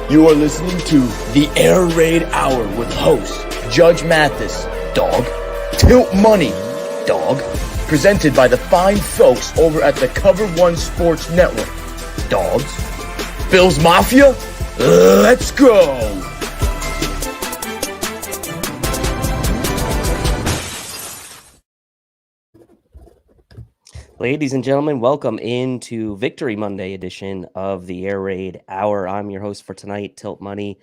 You are listening to the Air Raid Hour with host Judge Mathis, dog, Tilt Money, dog, presented by the fine folks over at the Cover One Sports Network, dogs. Bills Mafia, let's go! Ladies and gentlemen, welcome into Victory Monday edition of the Air Raid Hour. I'm your host for tonight, Tilt Money,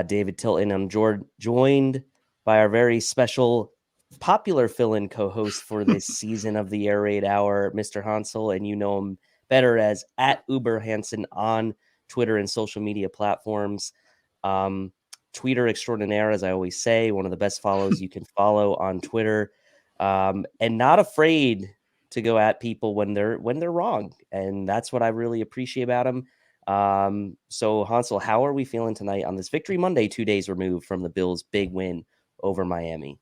David Tilton. I'm joined by our very special, popular fill-in co-host for this season of the Air Raid Hour, Mr. Hansel, and you know him better as @UberHansen on Twitter and social media platforms. Tweeter extraordinaire, as I always say, one of the best follows you can follow on Twitter, and not afraid to go at people when they're wrong, and that's what I really appreciate about him. So Hansel, how are we feeling tonight on this Victory Monday, 2 days removed from the Bills' big win over Miami?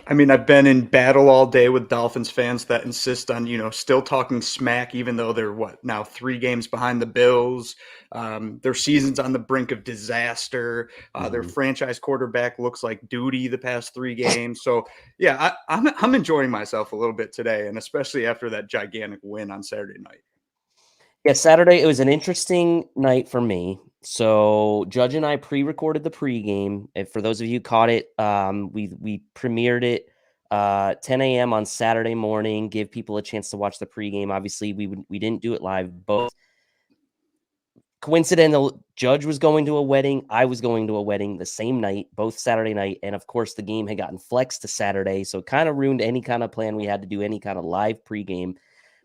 I mean, I've been in battle all day with Dolphins fans that insist on, still talking smack, even though they're now 3 games behind the Bills. Their season's on the brink of disaster. Their franchise quarterback looks like duty the past 3 games. So yeah, I'm enjoying myself a little bit today, and especially after that gigantic win on Saturday night. Yeah, Saturday, it was an interesting night for me. So Judge and I pre-recorded the pregame. And for those of you who caught it, we premiered it 10 a.m. on Saturday morning, give people a chance to watch the pregame. Obviously, we didn't do it live. Both coincidental, Judge was going to a wedding. I was going to a wedding the same night, both Saturday night. And of course, the game had gotten flexed to Saturday. So it kind of ruined any kind of plan we had to do any kind of live pregame.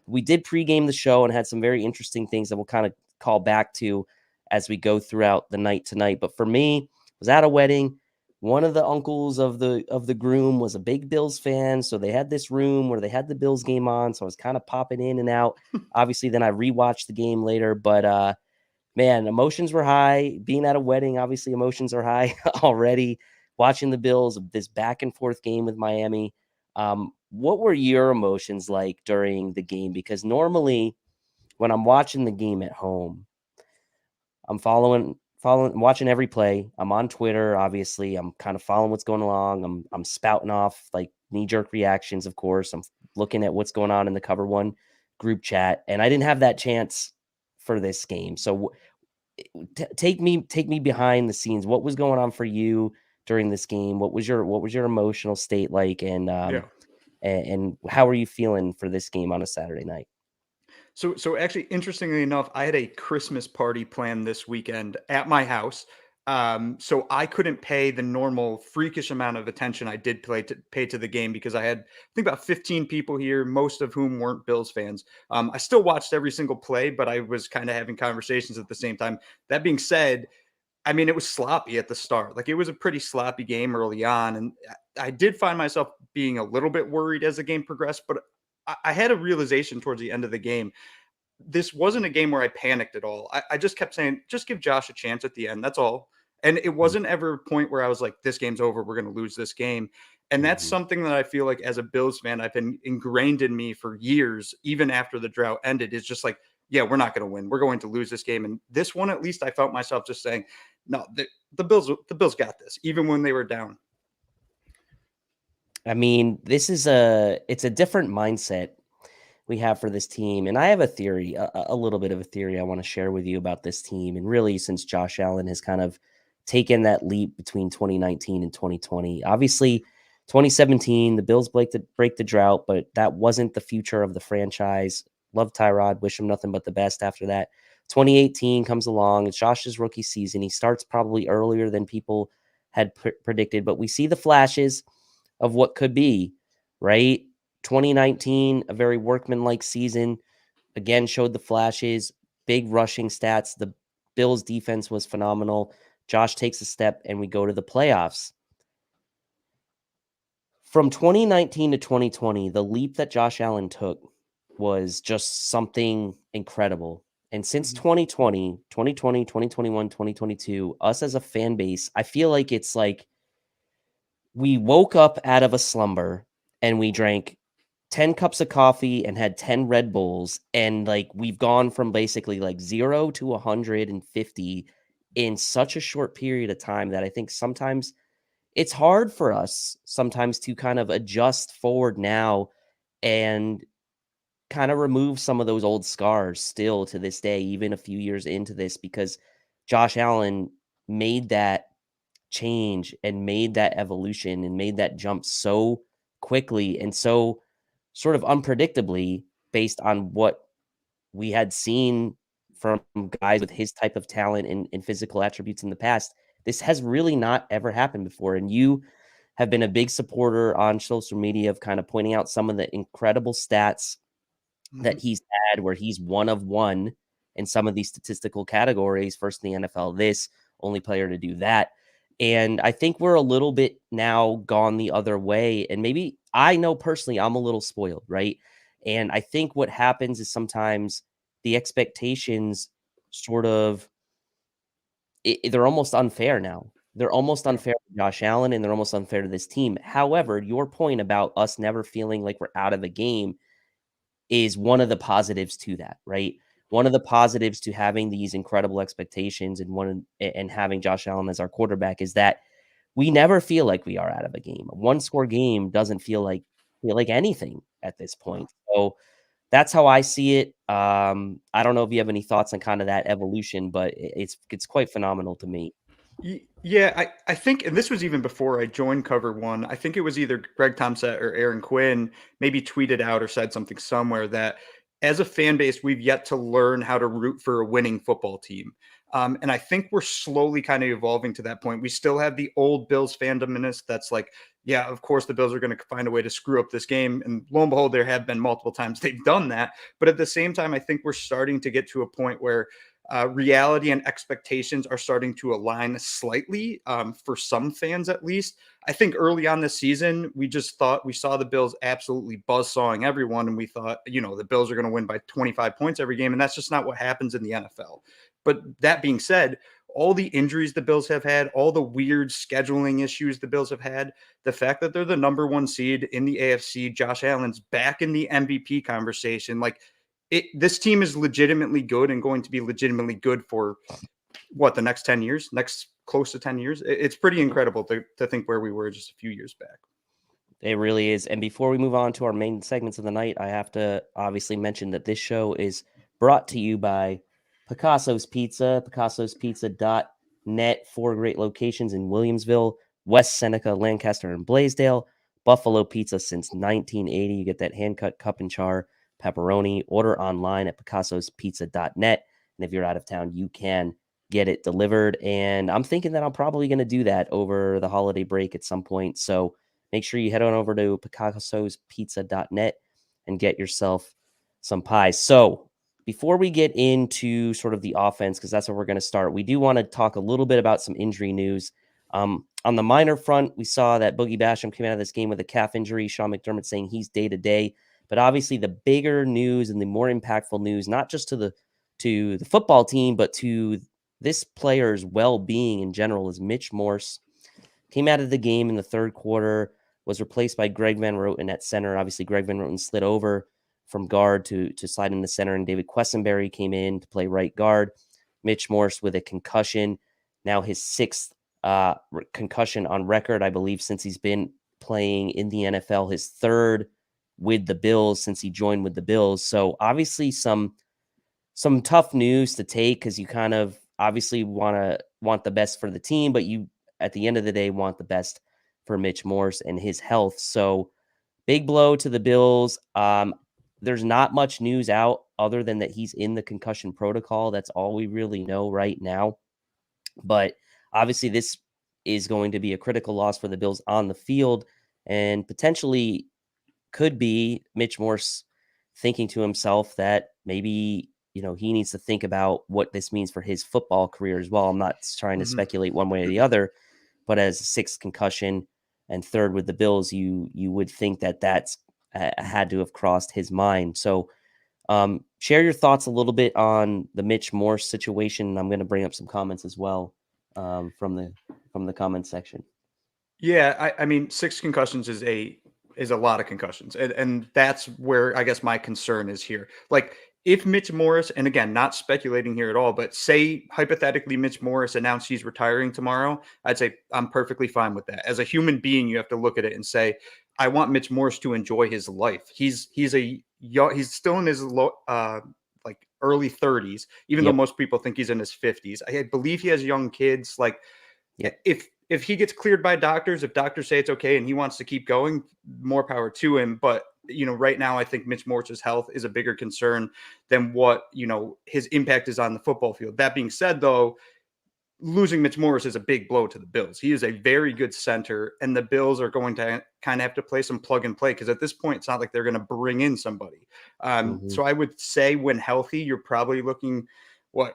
We did pregame the show and had some very interesting things that we'll kind of call back to as we go throughout the night tonight. But for me, I was at a wedding. One of the uncles of the groom was a big Bills fan, so they had this room where they had the Bills game on. So I was kind of popping in and out. Obviously, then I rewatched the game later. But man, emotions were high. Being at a wedding, obviously, emotions are high already. Watching the Bills, this back and forth game with Miami. What were your emotions like during the game? Because normally when I'm watching the game at home, I'm watching every play. I'm on Twitter, obviously. I'm kind of following what's going along. I'm spouting off like knee-jerk reactions, of course. I'm looking at what's going on in the Cover One group chat, and I didn't have that chance for this game. So take me behind the scenes. What was going on for you during this game? What was your emotional state like? And and how are you feeling for this game on a Saturday night? So actually, interestingly enough, I had a Christmas party planned this weekend at my house. So I couldn't pay the normal freakish amount of attention I did pay to the game because I had, I think, about 15 people here, most of whom weren't Bills fans. I still watched every single play, but I was kind of having conversations at the same time. That being said, I mean, it was sloppy at the start. Like, it was a pretty sloppy game early on. And I did find myself being a little bit worried as the game progressed, but I had a realization towards the end of the game. This wasn't a game where I panicked at all. I just kept saying, just give Josh a chance at the end. That's all. And it wasn't ever a point where I was like, this game's over. We're going to lose this game. And that's something that I feel like as a Bills fan, I've been ingrained in me for years, even after the drought ended. Is just like, yeah, we're not going to win. We're going to lose this game. And this one, at least, I felt myself just saying, no, the Bills got this, even when they were down. I mean, it's a different mindset we have for this team. And I have a theory, a little bit of a theory I want to share with you about this team. And really, since Josh Allen has kind of taken that leap between 2019 and 2020, obviously 2017, the Bills break the drought, but that wasn't the future of the franchise. Love Tyrod, wish him nothing but the best after that. 2018 comes along. It's Josh's rookie season. He starts probably earlier than people had predicted, but we see the flashes of what could be, right? 2019, a very workmanlike season, again, showed the flashes, big rushing stats. The Bills defense was phenomenal. Josh takes a step and we go to the playoffs. From 2019 to 2020, the leap that Josh Allen took was just something incredible. And since 2020, 2021, 2022, us as a fan base, I feel like it's like we woke up out of a slumber and we drank 10 cups of coffee and had 10 Red Bulls. And like we've gone from basically like 0 to 150 in such a short period of time that I think sometimes it's hard for us sometimes to kind of adjust forward now and kind of remove some of those old scars still to this day, even a few years into this, because Josh Allen made that change and made that evolution and made that jump so quickly and so sort of unpredictably based on what we had seen from guys with his type of talent and physical attributes in the past. This has really not ever happened before. And you have been a big supporter on social media of kind of pointing out some of the incredible stats that he's had where he's one of one in some of these statistical categories, first in the NFL, this only player to do that. And I think we're a little bit now gone the other way. And maybe I know personally I'm a little spoiled, right? And I think what happens is sometimes the expectations sort of they're almost unfair now. They're almost Yeah. unfair to Josh Allen and they're almost unfair to this team. However, your point about us never feeling like we're out of the game is one of the positives to that, right? One of the positives to having these incredible expectations and having Josh Allen as our quarterback is that we never feel like we are out of a game. A one-score game doesn't feel like anything at this point. So that's how I see it. I don't know if you have any thoughts on kind of that evolution, but it's quite phenomenal to me. Yeah, I think, and this was even before I joined Cover One. I think it was either Greg Thompson or Aaron Quinn maybe tweeted out or said something somewhere that as a fan base, we've yet to learn how to root for a winning football team. And I think we're slowly kind of evolving to that point. We still have the old Bills fandom in us that's like, yeah, of course the Bills are going to find a way to screw up this game. And lo and behold, there have been multiple times they've done that. But at the same time, I think we're starting to get to a point where reality and expectations are starting to align slightly for some fans, at least. I think early on this season, we just thought we saw the Bills absolutely buzzsawing everyone, and we thought, the Bills are going to win by 25 points every game, and that's just not what happens in the NFL. But that being said, all the injuries the Bills have had, all the weird scheduling issues the Bills have had, the fact that they're the number one seed in the AFC, Josh Allen's back in the MVP conversation, like this team is legitimately good and going to be legitimately good for the next 10 years, next close to 10 years. It's pretty incredible to think where we were just a few years back. It really is. And before we move on to our main segments of the night, I have to obviously mention that this show is brought to you by Picasso's Pizza, picassospizza.net, 4 great locations in Williamsville, West Seneca, Lancaster, and Blaisdell. Buffalo Pizza since 1980. You get that hand-cut cup and char pepperoni. Order online at picassospizza.net. And if you're out of town, you can get it delivered. And I'm thinking that I'm probably going to do that over the holiday break at some point. So make sure you head on over to picassospizza.net and get yourself some pies. So before we get into sort of the offense, because that's where we're going to start, we do want to talk a little bit about some injury news. On the minor front, we saw that Boogie Basham came out of this game with a calf injury. Sean McDermott saying he's day-to-day. But obviously the bigger news and the more impactful news, not just to the football team, but to this player's well-being in general, is Mitch Morris. Came out of the game in the third quarter, was replaced by Greg Van Roten at center. Obviously, Greg Van Roten slid over from guard to slide into center, and David Quessenberry came in to play right guard. Mitch Morris with a concussion, now his 6th concussion on record, I believe, since he's been playing in the NFL, his 3rd with the Bills since he joined with the Bills. So obviously some tough news to take, because you kind of obviously want the best for the team, but you at the end of the day want the best for Mitch Morris and his health. So big blow to the Bills. There's not much news out other than that he's in the concussion protocol. That's all we really know right now. But obviously this is going to be a critical loss for the Bills on the field, and potentially could be Mitch Morse thinking to himself that maybe, he needs to think about what this means for his football career as well. I'm not trying to speculate one way or the other, but as a 6th concussion and 3rd with the Bills, you would think that that's had to have crossed his mind. So share your thoughts a little bit on the Mitch Morse situation. I'm going to bring up some comments as well from the comment section. Yeah, I mean, 6 concussions is a lot of concussions, and that's where I guess my concern is here. Like, if Mitch Morris, and again, not speculating here at all, but say hypothetically Mitch Morris announced he's retiring tomorrow, I'd say I'm perfectly fine with that. As a human being, you have to look at it and say, I want Mitch Morris to enjoy his life. He's still in his like early 30s, even though Yep. most people think he's in his 50s. I believe he has young kids. Like Yep. if he gets cleared by doctors, if doctors say it's okay and he wants to keep going, more power to him. But right now I think Mitch Morris's health is a bigger concern than what his impact is on the football field. That being said, though, losing Mitch Morris is a big blow to the Bills. He is a very good center, and the Bills are going to kind of have to play some plug and play because at this point, it's not like they're going to bring in somebody. Mhm. So I would say when healthy, you're probably looking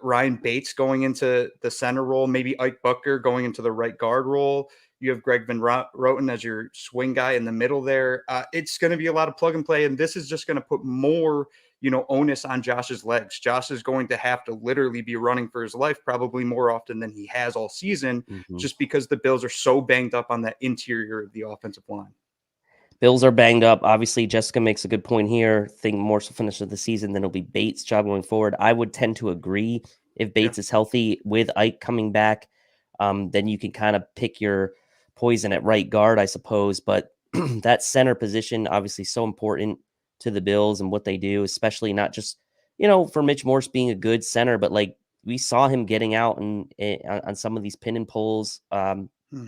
Ryan Bates going into the center role, maybe Ike Bucker going into the right guard role. You have Greg Van Roten as your swing guy in the middle there. It's going to be a lot of plug and play, and this is just going to put more onus on Josh's legs. Josh is going to have to literally be running for his life probably more often than he has all season, Mhm. just because the Bills are so banged up on that interior of the offensive line. Bills are banged up. Obviously, Jessica makes a good point here. Think Morris will finish of the season, then it'll be Bates' job going forward. I would tend to agree. If Bates is healthy with Ike coming back, then you can kind of pick your poison at right guard, I suppose. But that center position, obviously, so important to the Bills and what they do, especially not just, for Mitch Morris being a good center, but like we saw him getting out and on some of these pin and pulls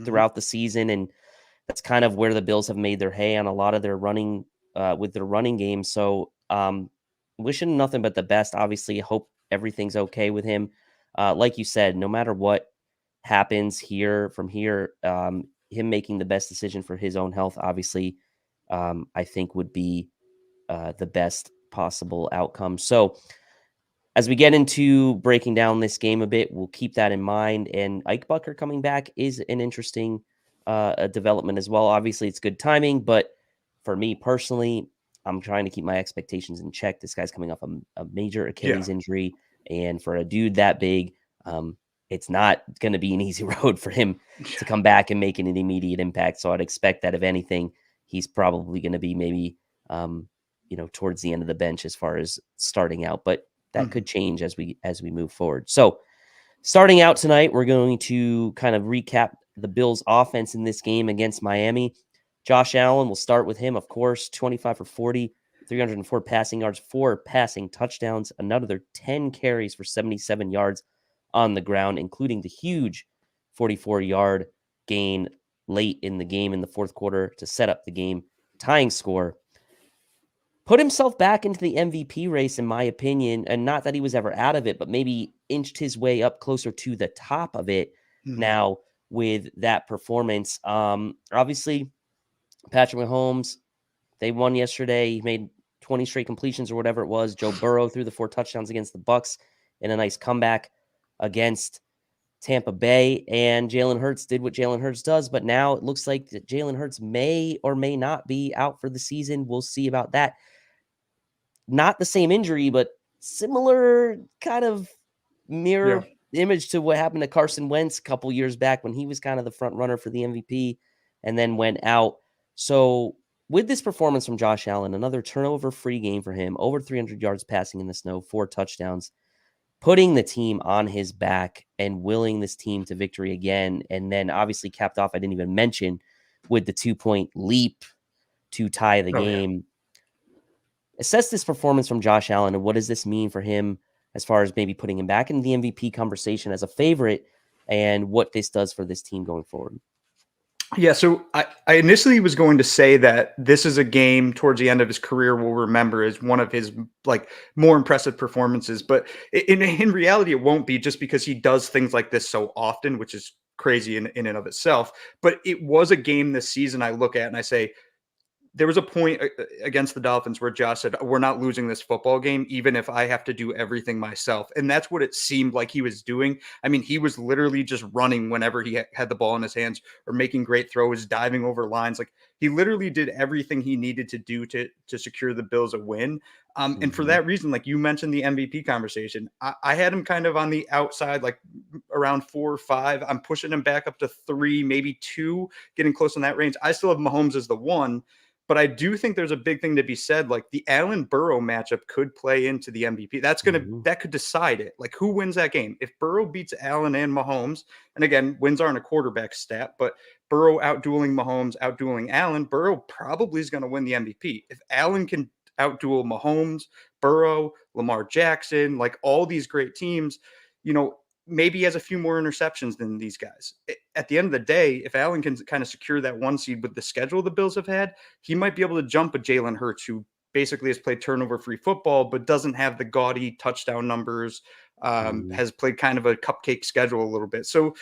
throughout the season. And that's kind of where the Bills have made their hay on a lot of their running with their running game. So wishing nothing but the best. Obviously, hope everything's okay with him. Like you said, no matter what happens from here, him making the best decision for his own health, obviously, I think would be the best possible outcome. So as we get into breaking down this game a bit, we'll keep that in mind. And Ike Bucker coming back is an interesting development as well. Obviously, it's good timing, but for me personally, I'm trying to keep my expectations in check. This guy's coming off a major Achilles injury, and for a dude that big, it's not going to be an easy road for him to come back and make an immediate impact. So I'd expect that if anything, he's probably going to be maybe towards the end of the bench as far as starting out, but that could change as we move forward. So starting out tonight, we're going to kind of recap the Bills' offense in this game against Miami. Josh Allen, we'll start with him, of course, 25 for 40, 304 passing yards, 4 passing touchdowns, another 10 carries for 77 yards on the ground, including the huge 44-yard gain late in the game in the fourth quarter to set up the game tying score. Put himself back into the MVP race, in my opinion, and not that he was ever out of it, but maybe inched his way up closer to the top of it now with that performance. Obviously, Patrick Mahomes, they won yesterday. He made 20 straight completions or whatever it was. Joe Burrow threw the 4 touchdowns against the Bucs in a nice comeback against Tampa Bay, and Jalen Hurts did what Jalen Hurts does, but now it looks like that Jalen Hurts may or may not be out for the season. We'll see about that. Not the same injury, but similar kind of mirror image to what happened to Carson Wentz a couple years back when he was kind of the front runner for the MVP and then went out. So with this performance from Josh Allen, another turnover-free game for him, over 300 yards passing in the snow, 4 touchdowns, putting the team on his back and willing this team to victory again. And then obviously capped off, I didn't even mention, with the 2-point leap to tie the game. Assess this performance from Josh Allen and what does this mean for him as far as maybe putting him back in the MVP conversation as a favorite and what this does for this team going forward. Yeah, so I initially was going to say that this is a game towards the end of his career we'll remember as one of his more impressive performances, but in reality it won't be, just because he does things like this so often, which is crazy in and of itself. But it was a game this season I look at and I say, there was a point against the Dolphins where Josh said, we're not losing this football game, even if I have to do everything myself. And that's what it seemed like he was doing. I mean, he was literally just running whenever he had the ball in his hands, or making great throws, diving over lines. Like, he literally did everything he needed to do to secure the Bills a win. And for that reason, like you mentioned, the MVP conversation, I had him kind of on the outside, like around 4 or 5. I'm pushing him back up to 3, maybe 2, getting close in that range. I still have Mahomes as the 1. But I do think there's a big thing to be said. Like the Allen Burrow matchup could play into the MVP. That could decide it. Like who wins that game? If Burrow beats Allen and Mahomes, and again, wins aren't a quarterback stat, but Burrow outdueling Mahomes, outdueling Allen, Burrow probably is going to win the MVP. If Allen can outduel Mahomes, Burrow, Lamar Jackson, like all these great teams, maybe he has a few more interceptions than these guys. At the end of the day, if Allen can kind of secure that 1 seed with the schedule the Bills have had, he might be able to jump a Jalen Hurts, who basically has played turnover-free football, but doesn't have the gaudy touchdown numbers, has played kind of a cupcake schedule a little bit. So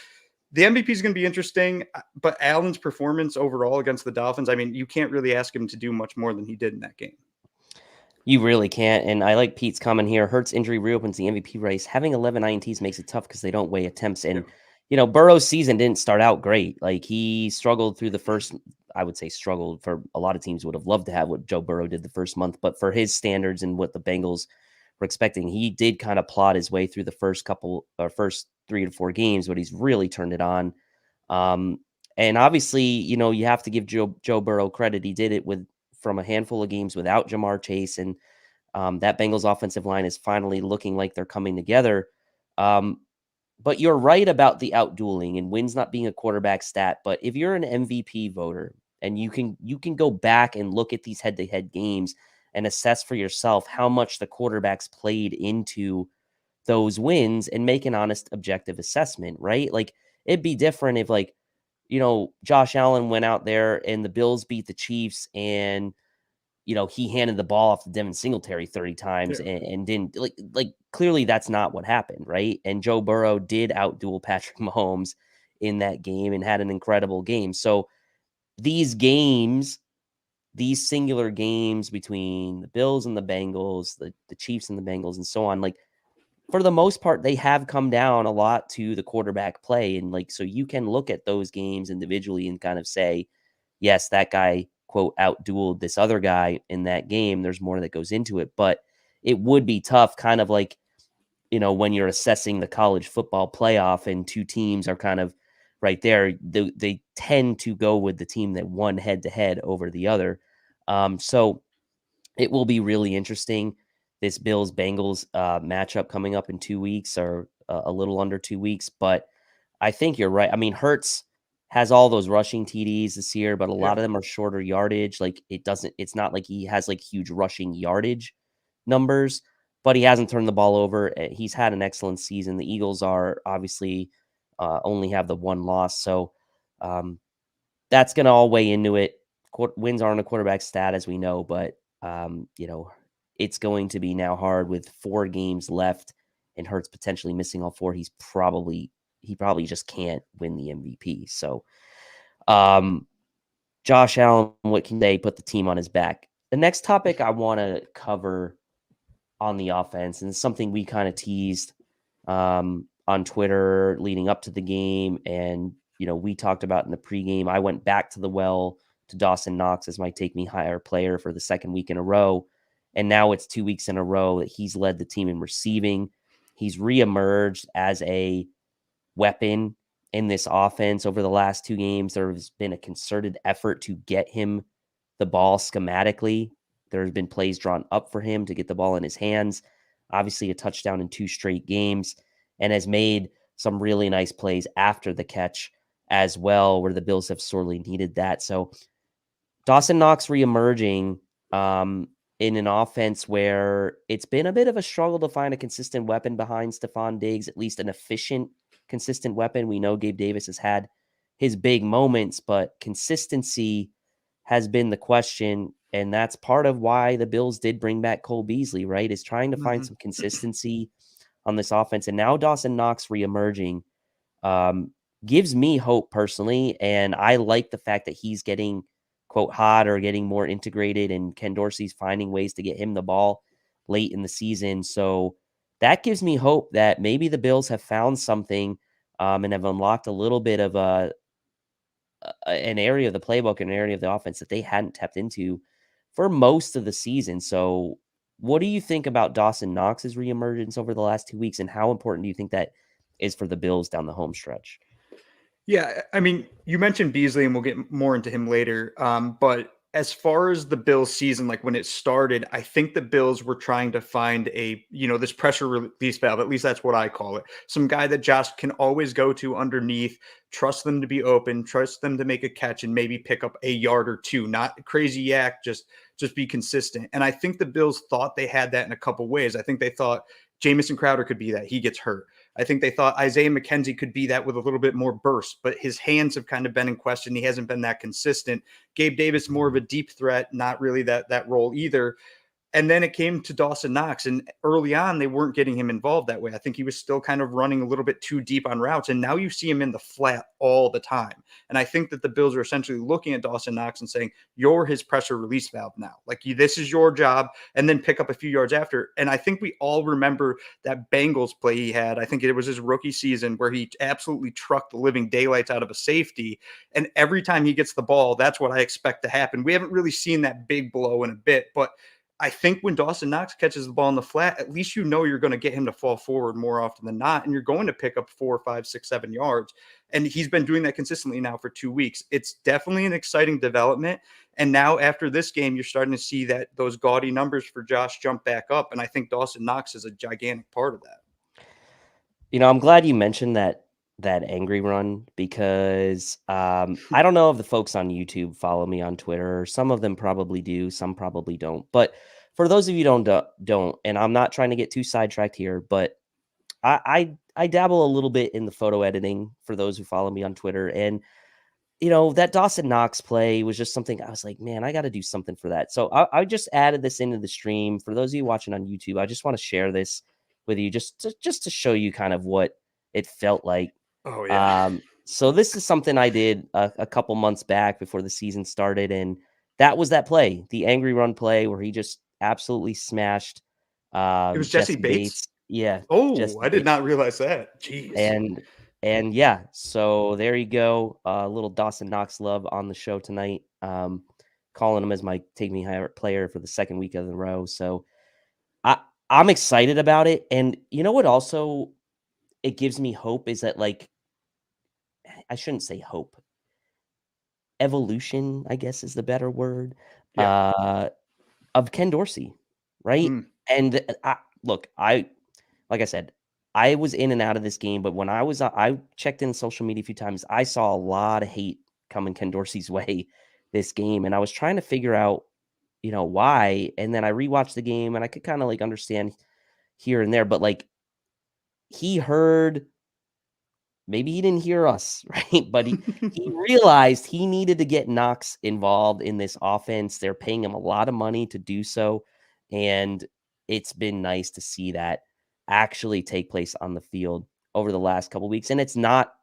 the MVP is going to be interesting, but Allen's performance overall against the Dolphins, I mean, you can't really ask him to do much more than he did in that game. You really can't. And I like Pete's comment here. Hurts injury reopens the MVP race. Having 11 INTs makes it tough because they don't weigh attempts. And, Burrow's season didn't start out great. Like he struggled through the first, I would say struggled for a lot of teams would have loved to have what Joe Burrow did the first month. But for his standards and what the Bengals were expecting, he did kind of plod his way through the first 3 to 4 games, but he's really turned it on. And obviously, you have to give Joe Burrow credit. He did it from a handful of games without Jamar Chase, and that Bengals offensive line is finally looking like they're coming together. But you're right about the outdueling and wins not being a quarterback stat. But if you're an MVP voter and you can go back and look at these head-to-head games and assess for yourself how much the quarterbacks played into those wins and make an honest, objective assessment, right? Like it'd be different if Josh Allen went out there and the Bills beat the Chiefs and, he handed the ball off to Devin Singletary 30 times and didn't like clearly that's not what happened. Right. And Joe Burrow did outduel Patrick Mahomes in that game and had an incredible game. So these singular games between the Bills and the Bengals, the Chiefs and the Bengals and so on, like for the most part, they have come down a lot to the quarterback play. And so you can look at those games individually and kind of say, yes, that guy, quote, outdueled this other guy in that game. There's more that goes into it, but it would be tough kind of like, when you're assessing the college football playoff and two teams are kind of right there, they tend to go with the team that won head to head over the other. So it will be really interesting. This Bills-Bengals matchup coming up in 2 weeks or a little under 2 weeks. But I think you're right. I mean, Hurts has all those rushing TDs this year, but a lot of them are shorter yardage. Like it's not like he has like huge rushing yardage numbers, but he hasn't turned the ball over. He's had an excellent season. The Eagles are obviously only have the one loss. So that's going to all weigh into it. Wins aren't a quarterback stat, as we know, but it's going to be now hard with 4 games left and Hurts potentially missing all 4. He probably just can't win the MVP. So, Josh Allen, what can they put the team on his back? The next topic I want to cover on the offense, and it's something we kind of teased on Twitter leading up to the game, and we talked about in the pregame. I went back to the well to Dawson Knox as my take me higher player for the second week in a row. And now it's 2 weeks in a row that he's led the team in receiving. He's reemerged as a weapon in this offense over the last 2 games. There has been a concerted effort to get him the ball schematically. There have been plays drawn up for him to get the ball in his hands. Obviously a touchdown in 2 straight games, and has made some really nice plays after the catch as well, where the Bills have sorely needed that. So Dawson Knox reemerging in an offense where it's been a bit of a struggle to find a consistent weapon behind Stephon Diggs, at least an efficient, consistent weapon. We know Gabe Davis has had his big moments, but consistency has been the question. And that's part of why the Bills did bring back Cole Beasley, right? Is trying to find some consistency on this offense. And now Dawson Knox reemerging gives me hope personally. And I like the fact that he's getting, quote, hot or getting more integrated, and Ken Dorsey's finding ways to get him the ball late in the season. So that gives me hope that maybe the Bills have found something and have unlocked a little bit of an area of the playbook, an area of the offense that they hadn't tapped into for most of the season. So what do you think about Dawson Knox's reemergence over the last 2 weeks, and how important do you think that is for the Bills down the home stretch? Yeah, I mean, you mentioned Beasley, and we'll get more into him later. But as far as the Bills season, like when it started, I think the Bills were trying to find this pressure release valve. At least that's what I call it. Some guy that Josh can always go to underneath, trust them to be open, trust them to make a catch and maybe pick up a yard or two, not crazy yak, just be consistent. And I think the Bills thought they had that in a couple ways. I think they thought Jamison Crowder could be that. He gets hurt. I think they thought Isaiah McKenzie could be that with a little bit more burst, but his hands have kind of been in question. He hasn't been that consistent. Gabe Davis, more of a deep threat, not really that role either. And then it came to Dawson Knox, and early on, they weren't getting him involved that way. I think he was still kind of running a little bit too deep on routes, and now you see him in the flat all the time. And I think that the Bills are essentially looking at Dawson Knox and saying, you're his pressure release valve now. Like, this is your job, and then pick up a few yards after. And I think we all remember that Bengals play he had. I think it was his rookie season where he absolutely trucked the living daylights out of a safety. And every time he gets the ball, that's what I expect to happen. We haven't really seen that big blow in a bit, but I think when Dawson Knox catches the ball in the flat, at least you know you're going to get him to fall forward more often than not, and you're going to pick up 4, 5, 6, 7 yards. And he's been doing that consistently now for 2 weeks. It's definitely an exciting development. And now after this game, you're starting to see that those gaudy numbers for Josh jump back up. And I think Dawson Knox is a gigantic part of that. I'm glad you mentioned that angry run because I don't know if the folks on YouTube follow me on Twitter. Some of them probably do, some probably don't. But for those of you don't, and I'm not trying to get too sidetracked here, but I dabble a little bit in the photo editing for those who follow me on Twitter. And that Dawson Knox play was just something I was like, man, I got to do something for that. So I just added this into the stream. For those of you watching on YouTube, I just want to share this with you just to show you kind of what it felt like. Oh, yeah. So this is something I did a couple months back before the season started, and that was that play, the angry run play where he just absolutely smashed It was Jesse Bates. Yeah. Oh, I did not realize that. Jeez. And yeah, so there you go. A little Dawson Knox love on the show tonight. Calling him as my take me higher player for the second week of the row. So I'm excited about it. And you know what also it gives me hope is that, like, I shouldn't say hope. Evolution, I guess, is the better word. Yeah. Of Ken Dorsey, right? And like I said, I was in and out of this game, but when I checked in social media a few times, I saw a lot of hate coming Ken Dorsey's way this game, and I was trying to figure out, why. And then I rewatched the game, and I could kind of like understand here and there, but like he heard. Maybe he didn't hear us, right? But he realized he needed to get Knox involved in this offense. They're paying him a lot of money to do so. And it's been nice to see that actually take place on the field over the last couple of weeks. And it's not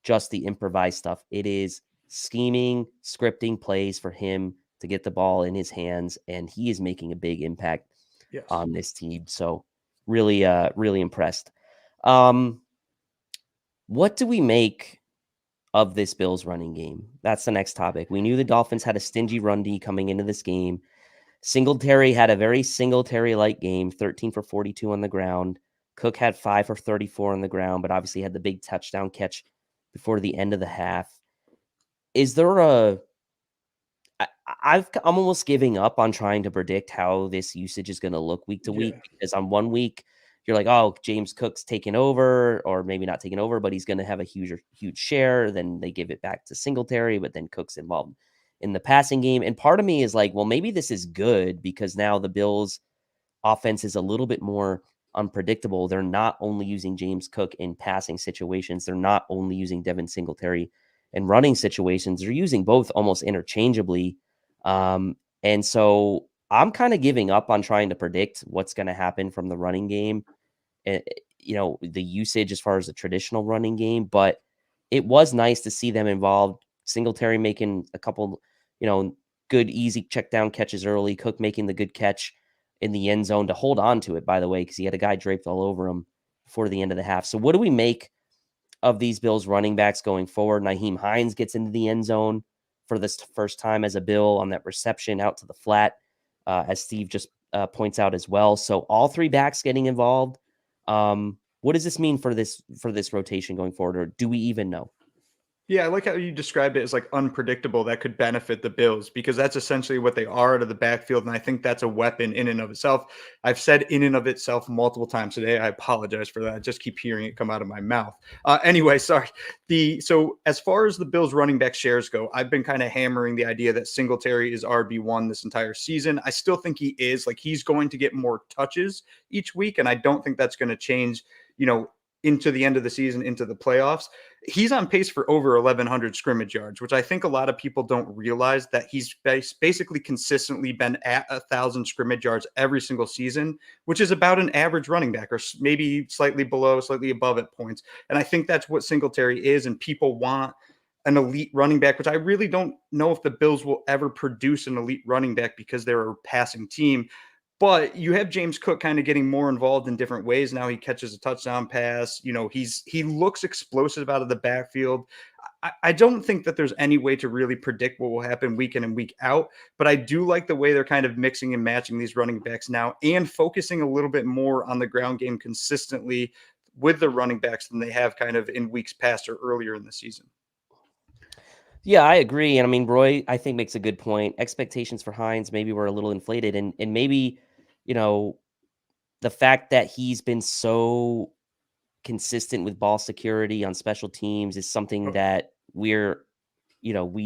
just the improvised stuff. It is scheming, scripting plays for him to get the ball in his hands. And he is making a big impact on this team. So really, really impressed. What do we make of this Bills running game? That's the next topic. We knew the Dolphins had a stingy run D coming into this game. Singletary had a very Singletary-like game, 13 for 42 on the ground. Cook had 5 for 34 on the ground, but obviously had the big touchdown catch before the end of the half. Is there I'm almost giving up on trying to predict how this usage is going to look week to week, because on 1 week, you're like, oh, James Cook's taking over, or maybe not taking over, but he's going to have a huge share. Then they give it back to Singletary, but then Cook's involved in the passing game. And part of me is like, well, maybe this is good because now the Bills offense is a little bit more unpredictable. They're not only using James Cook in passing situations. They're not only using Devin Singletary in running situations. They're using both almost interchangeably. And so I'm kind of giving up on trying to predict what's going to happen from the running game. The usage as far as the traditional running game, but it was nice to see them involved. Singletary making a couple, good, easy check down catches early. Cook making the good catch in the end zone to hold on to it, by the way, because he had a guy draped all over him before the end of the half. So what do we make of these Bills running backs going forward? Nyheim Hines gets into the end zone for this first time as a Bill on that reception out to the flat, as Steve just points out as well. So all 3 backs getting involved. What does this mean for this rotation going forward, or do we even know? Yeah, I like how you described it as like unpredictable that could benefit the Bills because that's essentially what they are out of the backfield. And I think that's a weapon in and of itself. I've said in and of itself multiple times today. I apologize for that. I just keep hearing it come out of my mouth. Anyway, sorry. So as far as the Bills running back shares go, I've been kind of hammering the idea that Singletary is RB1 this entire season. I still think he is. Like, he's going to get more touches each week, and I don't think that's going to change, into the end of the season, into the playoffs. He's on pace for over 1,100 scrimmage yards, which I think a lot of people don't realize, that he's basically consistently been at 1,000 scrimmage yards every single season, which is about an average running back, or maybe slightly below, slightly above at points. And I think that's what Singletary is. And people want an elite running back, which I really don't know if the Bills will ever produce an elite running back because they're a passing team. But you have James Cook kind of getting more involved in different ways. Now he catches a touchdown pass. He looks explosive out of the backfield. I don't think that there's any way to really predict what will happen week in and week out, but I do like the way they're kind of mixing and matching these running backs now and focusing a little bit more on the ground game consistently with the running backs than they have kind of in weeks past or earlier in the season. Yeah, I agree. And I mean, Roy, I think, makes a good point. Expectations for Hines maybe were a little inflated, and maybe, the fact that he's been so consistent with ball security on special teams is something that we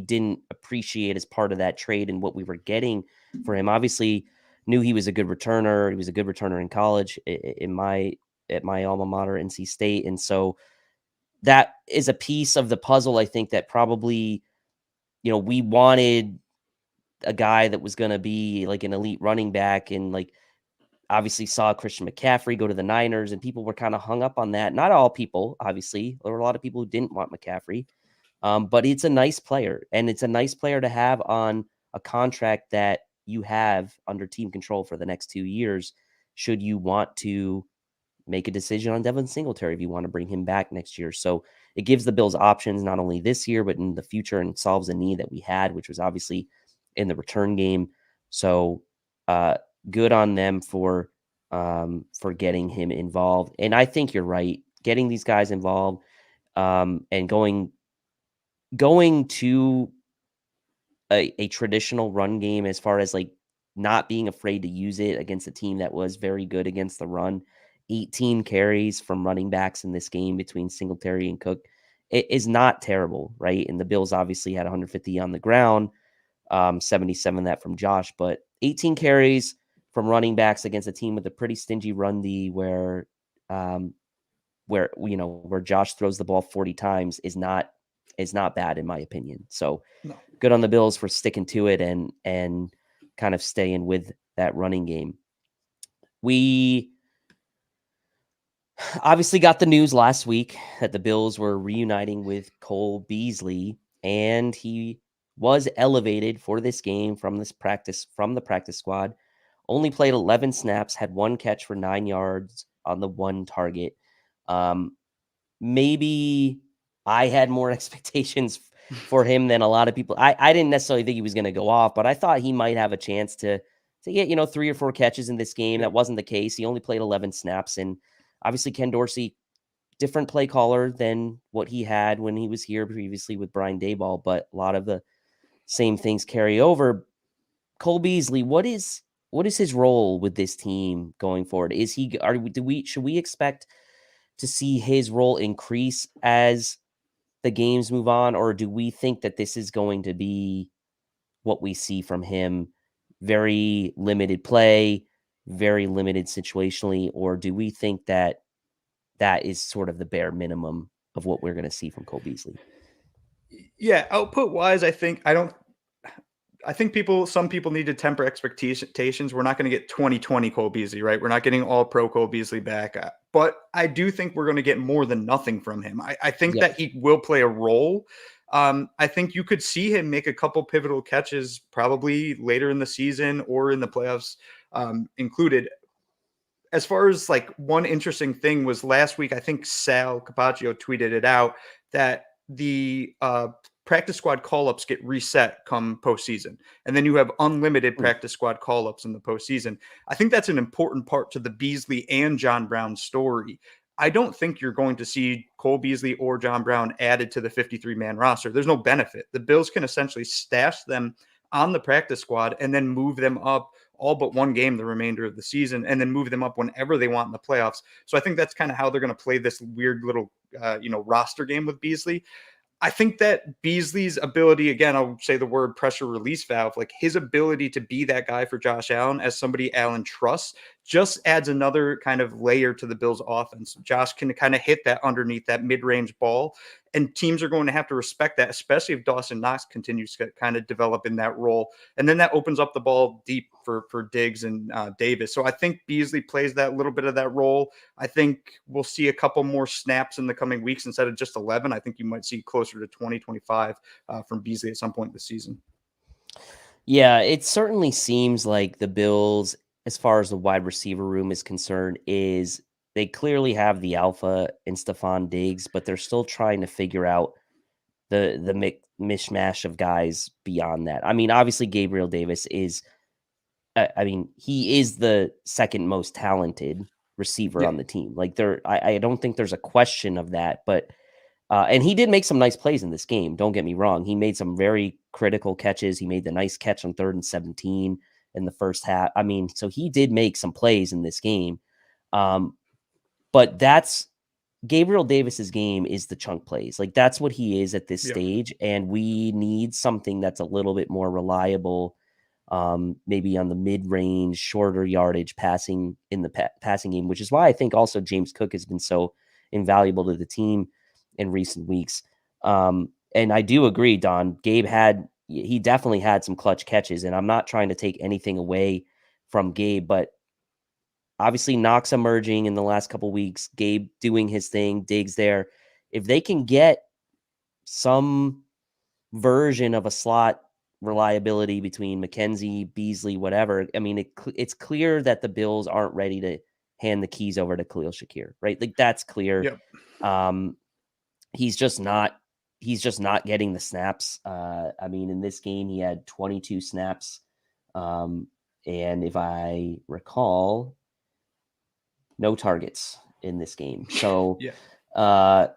didn't appreciate as part of that trade and what we were getting for him. Obviously, knew he was a good returner. He was a good returner in college at my alma mater, NC State. And so that is a piece of the puzzle, I think, that probably, we wanted a guy that was going to be like an elite running back, and like obviously saw Christian McCaffrey go to the Niners, and people were kind of hung up on that. Not all people, obviously. There were a lot of people who didn't want McCaffrey. But it's a nice player, and it's a nice player to have on a contract that you have under team control for the next 2 years, should you want to make a decision on Devin Singletary, if you want to bring him back next year. So it gives the Bills options not only this year, but in the future, and solves a need that we had, which was obviously in the return game. So good on them for getting him involved. And I think you're right, getting these guys involved and going to a traditional run game, as far as like not being afraid to use it against a team that was very good against the run. 18 carries from running backs in this game between Singletary and Cook. It is not terrible, right? And the Bills obviously had 150 on the ground, 77 that from Josh, but 18 carries from running backs against a team with a pretty stingy run D, where Josh throws the ball 40 times is not bad, in my opinion. So No. Good on the Bills for sticking to it and kind of staying with that running game. We obviously got the news last week that the Bills were reuniting with Cole Beasley, and he was elevated for this game from the practice squad. Only played 11 snaps, had 1 catch for 9 yards on the 1 target. Maybe I had more expectations for him than a lot of people. I didn't necessarily think he was going to go off, but I thought he might have a chance to get 3 or 4 catches in this game. That wasn't the case. He only played 11 snaps, and obviously Ken Dorsey, different play caller than what he had when he was here previously with Brian Daboll, but a lot of the same things carry over. Cole Beasley, what is his role with this team going forward? Should we expect to see his role increase as the games move on, or do we think that this is going to be what we see from him? Very limited play, very limited situationally, or do we think that is sort of the bare minimum of what we're going to see from Cole Beasley? Yeah, output wise, I think some people need to temper expectations. We're not going to get 2020 Cole Beasley, right? We're not getting all pro Cole Beasley back. But I do think we're going to get more than nothing from him. I think that he will play a role. I think you could see him make a couple pivotal catches probably later in the season or in the playoffs included. As far as like one interesting thing was last week, I think Sal Capaccio tweeted it out that the practice squad call-ups get reset come postseason. And then you have unlimited practice squad call-ups in the postseason. I think that's an important part to the Beasley and John Brown story. I don't think you're going to see Cole Beasley or John Brown added to the 53-man roster. There's no benefit. The Bills can essentially stash them on the practice squad and then move them up all but one game the remainder of the season, and then move them up whenever they want in the playoffs. So I think that's kind of how they're going to play this weird little, roster game with Beasley. I think that Beasley's ability, again, I'll say the word pressure release valve, like his ability to be that guy for Josh Allen as somebody Allen trusts, just adds another kind of layer to the Bills offense. Josh can kind of hit that underneath that mid-range ball, and teams are going to have to respect that, especially if Dawson Knox continues to kind of develop in that role. And then that opens up the ball deep for Diggs and Davis. So I think Beasley plays that little bit of that role. I think we'll see a couple more snaps in the coming weeks instead of just 11. I think you might see closer to 20, 25 from Beasley at some point this season. Yeah, it certainly seems like the Bills, as far as the wide receiver room is concerned, is they clearly have the alpha in Stephon Diggs, but they're still trying to figure out the mishmash of guys beyond that. I mean, obviously Gabriel Davis is, he is the second most talented receiver on the team. Like I don't think there's a question of that, but and he did make some nice plays in this game. Don't get me wrong. He made some very critical catches. He made the nice catch on 3rd and 17 in the first half. I mean, so he did make some plays in this game. But that's Gabriel Davis's game is the chunk plays. Like that's what he is at this stage. And we need something that's a little bit more reliable, maybe on the mid-range, shorter yardage passing in the passing game, which is why I think also James Cook has been so invaluable to the team in recent weeks. And I do agree, Don. He definitely had some clutch catches, and I'm not trying to take anything away from Gabe, but obviously Knox emerging in the last couple weeks, Gabe doing his thing, Diggs there. If they can get some version of a slot reliability between McKenzie, Beasley, whatever, I mean, it's clear that the Bills aren't ready to hand the keys over to Coolio Secure, right? Like that's clear. Yep. He's just not getting the snaps. I mean, in this game, he had 22 snaps. And if I recall, no targets in this game. So,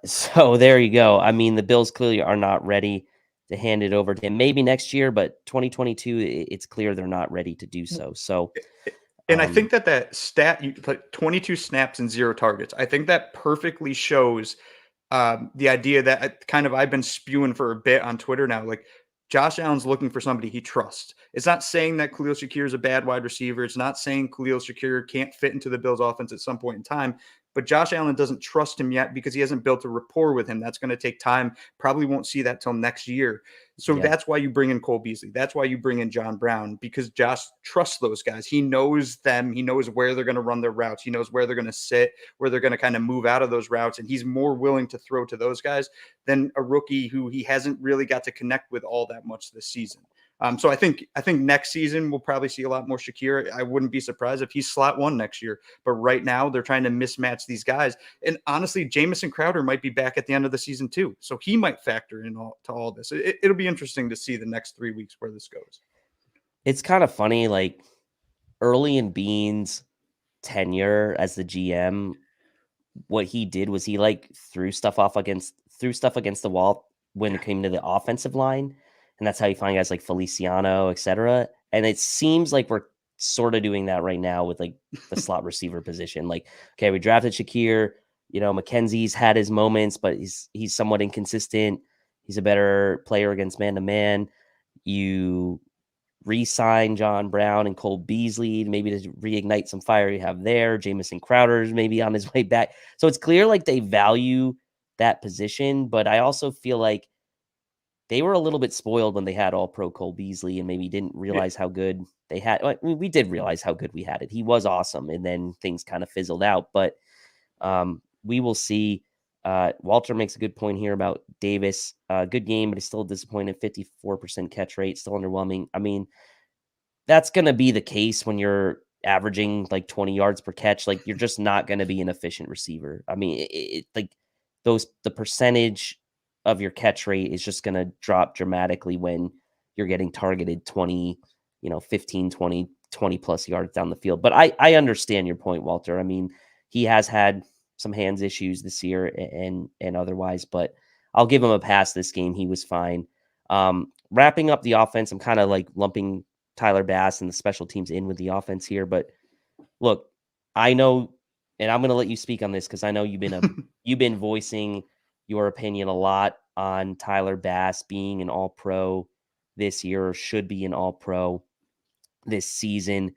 so there you go. I mean, the Bills clearly are not ready to hand it over to him. Maybe next year, but 2022, it's clear they're not ready to do so. So, and I think that stat, you put 22 snaps and 0 targets. I think that perfectly shows the idea that I've been spewing for a bit on Twitter now. Like Josh Allen's looking for somebody he trusts. It's not saying that Coolio Secure is a bad wide receiver. It's not saying Coolio Secure can't fit into the Bills offense at some point in time, but Josh Allen doesn't trust him yet because he hasn't built a rapport with him. That's going to take time. Probably won't see that till next year. So that's why you bring in Cole Beasley. That's why you bring in John Brown, because Josh trusts those guys. He knows them. He knows where they're going to run their routes. He knows where they're going to sit, where they're going to kind of move out of those routes. And he's more willing to throw to those guys than a rookie who he hasn't really got to connect with all that much this season. So I think next season we'll probably see a lot more Shakir. I wouldn't be surprised if he's slot 1 next year. But right now they're trying to mismatch these guys. And honestly, Jamison Crowder might be back at the end of the season too. So he might factor in to all this. It'll be interesting to see the next 3 weeks where this goes. It's kind of funny, like early in Bean's tenure as the GM, what he did was he like threw stuff against the wall when it came to the offensive line. And that's how you find guys like Feliciano, et cetera. And it seems like we're sort of doing that right now with like the slot receiver position. Like, okay, we drafted Shakir, McKenzie's had his moments, but he's somewhat inconsistent. He's a better player against man-to-man. You re-sign John Brown and Cole Beasley, maybe to reignite some fire you have there. Jamison Crowder's maybe on his way back. So it's clear like they value that position, but I also feel like they were a little bit spoiled when they had all-pro Cole Beasley and maybe didn't realize how good they had. I mean, we did realize how good we had it. He was awesome, and then things kind of fizzled out. But we will see. Walter makes a good point here about Davis. Good game, but he's still disappointed. 54% catch rate, still underwhelming. I mean, that's going to be the case when you're averaging like 20 yards per catch. Like, you're just not going to be an efficient receiver. I mean, the percentage of your catch rate is just going to drop dramatically when you're getting targeted 20, 15, 20 plus yards down the field. But I understand your point, Walter. I mean, he has had some hands issues this year and otherwise, but I'll give him a pass this game. He was fine. Wrapping up the offense, I'm kind of like lumping Tyler Bass and the special teams in with the offense here, but look, I know, and I'm going to let you speak on this because I know you've been voicing your opinion a lot on Tyler Bass being an All-Pro this year, or should be an All-Pro this season.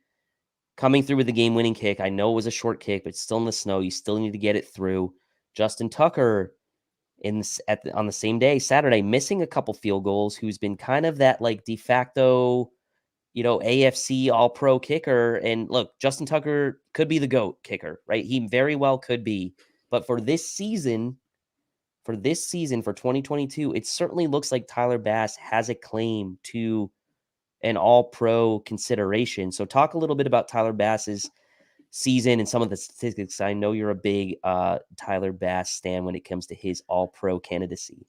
Coming through with the game-winning kick, I know it was a short kick, but still in the snow. You still need to get it through. Justin Tucker on the same day, Saturday, missing a couple field goals, who's been kind of that like de facto, AFC All-Pro kicker. And look, Justin Tucker could be the GOAT kicker, right? He very well could be. But for this season, for 2022, it certainly looks like Tyler Bass has a claim to an All-Pro consideration. So talk a little bit about Tyler Bass's season and some of the statistics. I know you're a big Tyler Bass stan when it comes to his All-Pro candidacy.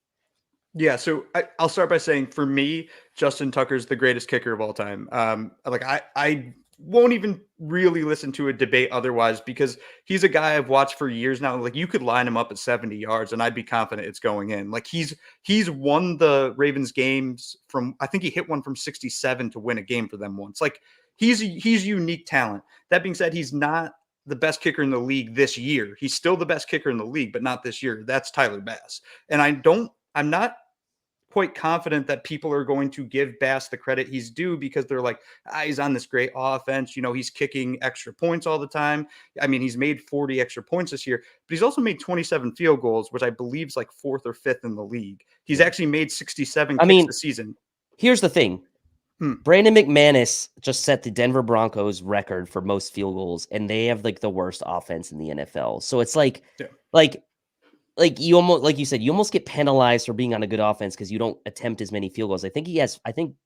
Yeah, so I'll start by saying, for me, Justin Tucker's the greatest kicker of all time. I won't even really listen to a debate otherwise, because he's a guy I've watched for years now. Like, you could line him up at 70 yards and I'd be confident it's going in. Like, he's won the Ravens games from, I think he hit one from 67 to win a game for them once. Like, he's unique talent. That being said, he's not the best kicker in the league this year. He's still the best kicker in the league, but not this year. That's Tyler Bass. And I'm not quite confident that people are going to give Bass the credit he's due, because they're like, he's on this great offense. He's kicking extra points all the time. I mean, he's made 40 extra points this year, but he's also made 27 field goals, which I believe is like 4th or 5th in the league. He's actually made 67 kicks this season. Here's the thing. Brandon McManus just set the Denver Broncos record for most field goals, and they have like the worst offense in the NFL. So it's like, you almost, like you said, you almost get penalized for being on a good offense because you don't attempt as many field goals. I think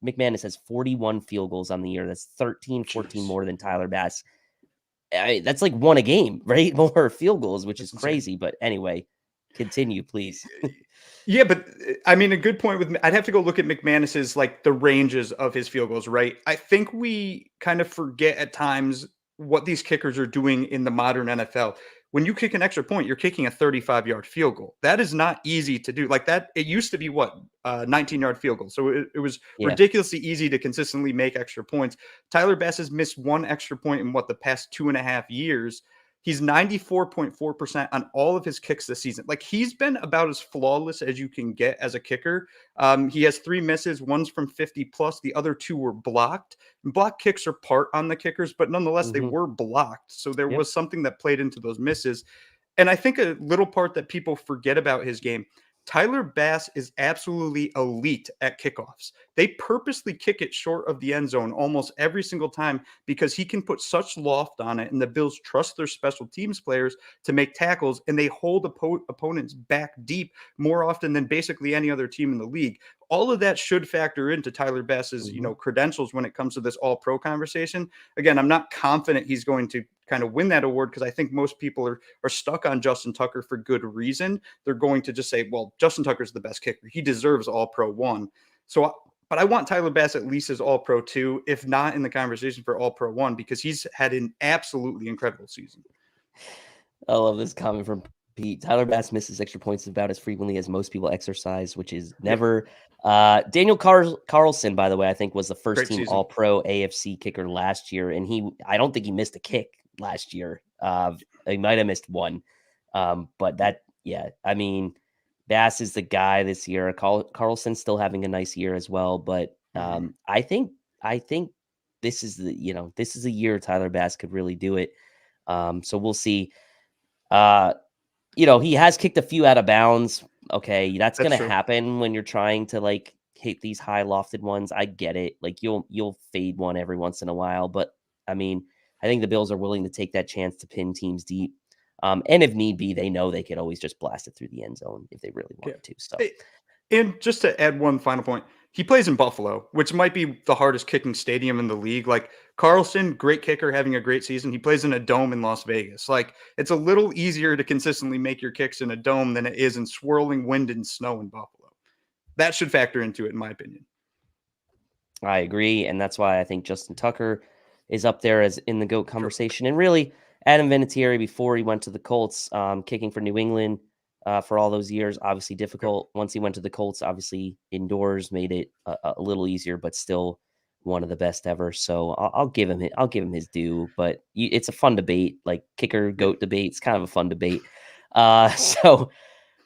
McManus has 41 field goals on the year. That's 14 more than Tyler Bass. That's like one a game, right? More field goals, which is crazy. But anyway, continue, please. Yeah, but I mean, a good point I'd have to go look at McManus's, like, the ranges of his field goals, right? I think we kind of forget at times what these kickers are doing in the modern NFL. When you kick an extra point, you're kicking a 35-yard field goal. That is not easy to do. Like that, it used to be 19-yard field goal. So it was ridiculously easy to consistently make extra points. Tyler Bass has missed one extra point in the past 2.5 years. He's 94.4% on all of his kicks this season. Like, he's been about as flawless as you can get as a kicker. He has 3 misses. One's from 50 plus. The other 2 were blocked. Block kicks are part on the kickers, but nonetheless, they were blocked. So there was something that played into those misses. And I think a little part that people forget about his game, Tyler Bass is absolutely elite at kickoffs. They purposely kick it short of the end zone almost every single time, because he can put such loft on it, and the Bills trust their special teams players to make tackles, and they hold opponents back deep more often than basically any other team in the league. All of that should factor into Tyler Bass's, credentials when it comes to this All-Pro conversation. Again, I'm not confident he's going to kind of win that award, because I think most people are stuck on Justin Tucker for good reason. They're going to just say, well, Justin Tucker's the best kicker. He deserves All-Pro 1. But I want Tyler Bass at least as All-Pro 2, if not in the conversation for All-Pro 1, because he's had an absolutely incredible season. I love this comment from Pete. Tyler Bass misses extra points about as frequently as most people exercise, which is never. Daniel Carlson, by the way, I think was the first team All-Pro AFC kicker last year, and I don't think he missed a kick last year. He might have missed one, but I mean, Bass is the guy this year. Carlson's still having a nice year as well, but I think this is the year Tyler Bass could really do it. So we'll see. He has kicked a few out of bounds. Okay, that's going to happen when you're trying to like hit these high lofted ones. I get it. Like you'll fade one every once in a while, but I mean, I think the Bills are willing to take that chance to pin teams deep. And if need be, they know they could always just blast it through the end zone if they really wanted to. So, and just to add one final point, he plays in Buffalo, which might be the hardest kicking stadium in the league. Like, Carlson, great kicker, having a great season. He plays in a dome in Las Vegas. Like, it's a little easier to consistently make your kicks in a dome than it is in swirling wind and snow in Buffalo. That should factor into it, in my opinion. I agree. And that's why I think Justin Tucker is up there as in the GOAT conversation. And really, Adam Vinatieri, before he went to the Colts, kicking for New England for all those years, obviously difficult. Once he went to the Colts, obviously indoors made it a little easier, but still one of the best ever. So I'll give him his due. But it's a fun debate, like kicker goat debate. It's kind of a fun debate. So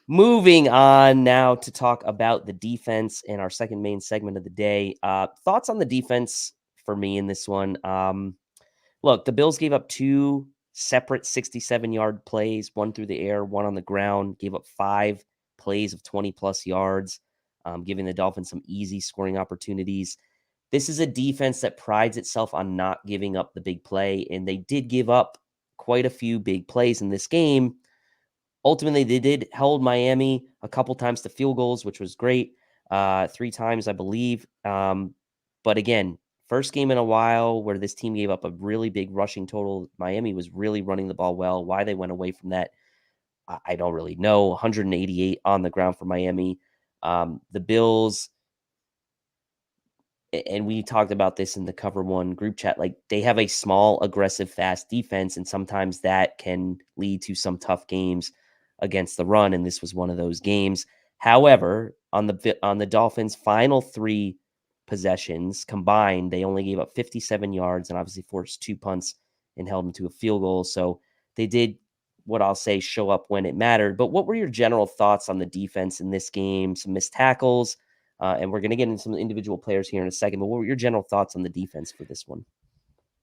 moving on now to talk about the defense in our second main segment of the day. Thoughts on the defense for me in this one. Look, the Bills gave up 2 separate 67-yard plays, one through the air, one on the ground, gave up 5 plays of 20-plus yards, giving the Dolphins some easy scoring opportunities. This is a defense that prides itself on not giving up the big play, and they did give up quite a few big plays in this game. Ultimately, they did hold Miami a couple times to field goals, which was great. 3 times, I believe. But again, first game in a while where this team gave up a really big rushing total. Miami was really running the ball well. Why they went away from that, I don't really know. 188 on the ground for Miami. The Bills, and we talked about this in the Cover One group chat, like they have a small, aggressive, fast defense, and sometimes that can lead to some tough games against the run, and this was one of those games. However, on the Dolphins' final 3 possessions combined, they only gave up 57 yards and obviously forced 2 punts and held them to a field goal. So they did, what I'll say, show up when it mattered. But what were your general thoughts on the defense in this game? Some missed tackles, and we're going to get into some individual players here in a second. But what were your general thoughts on the defense for this one?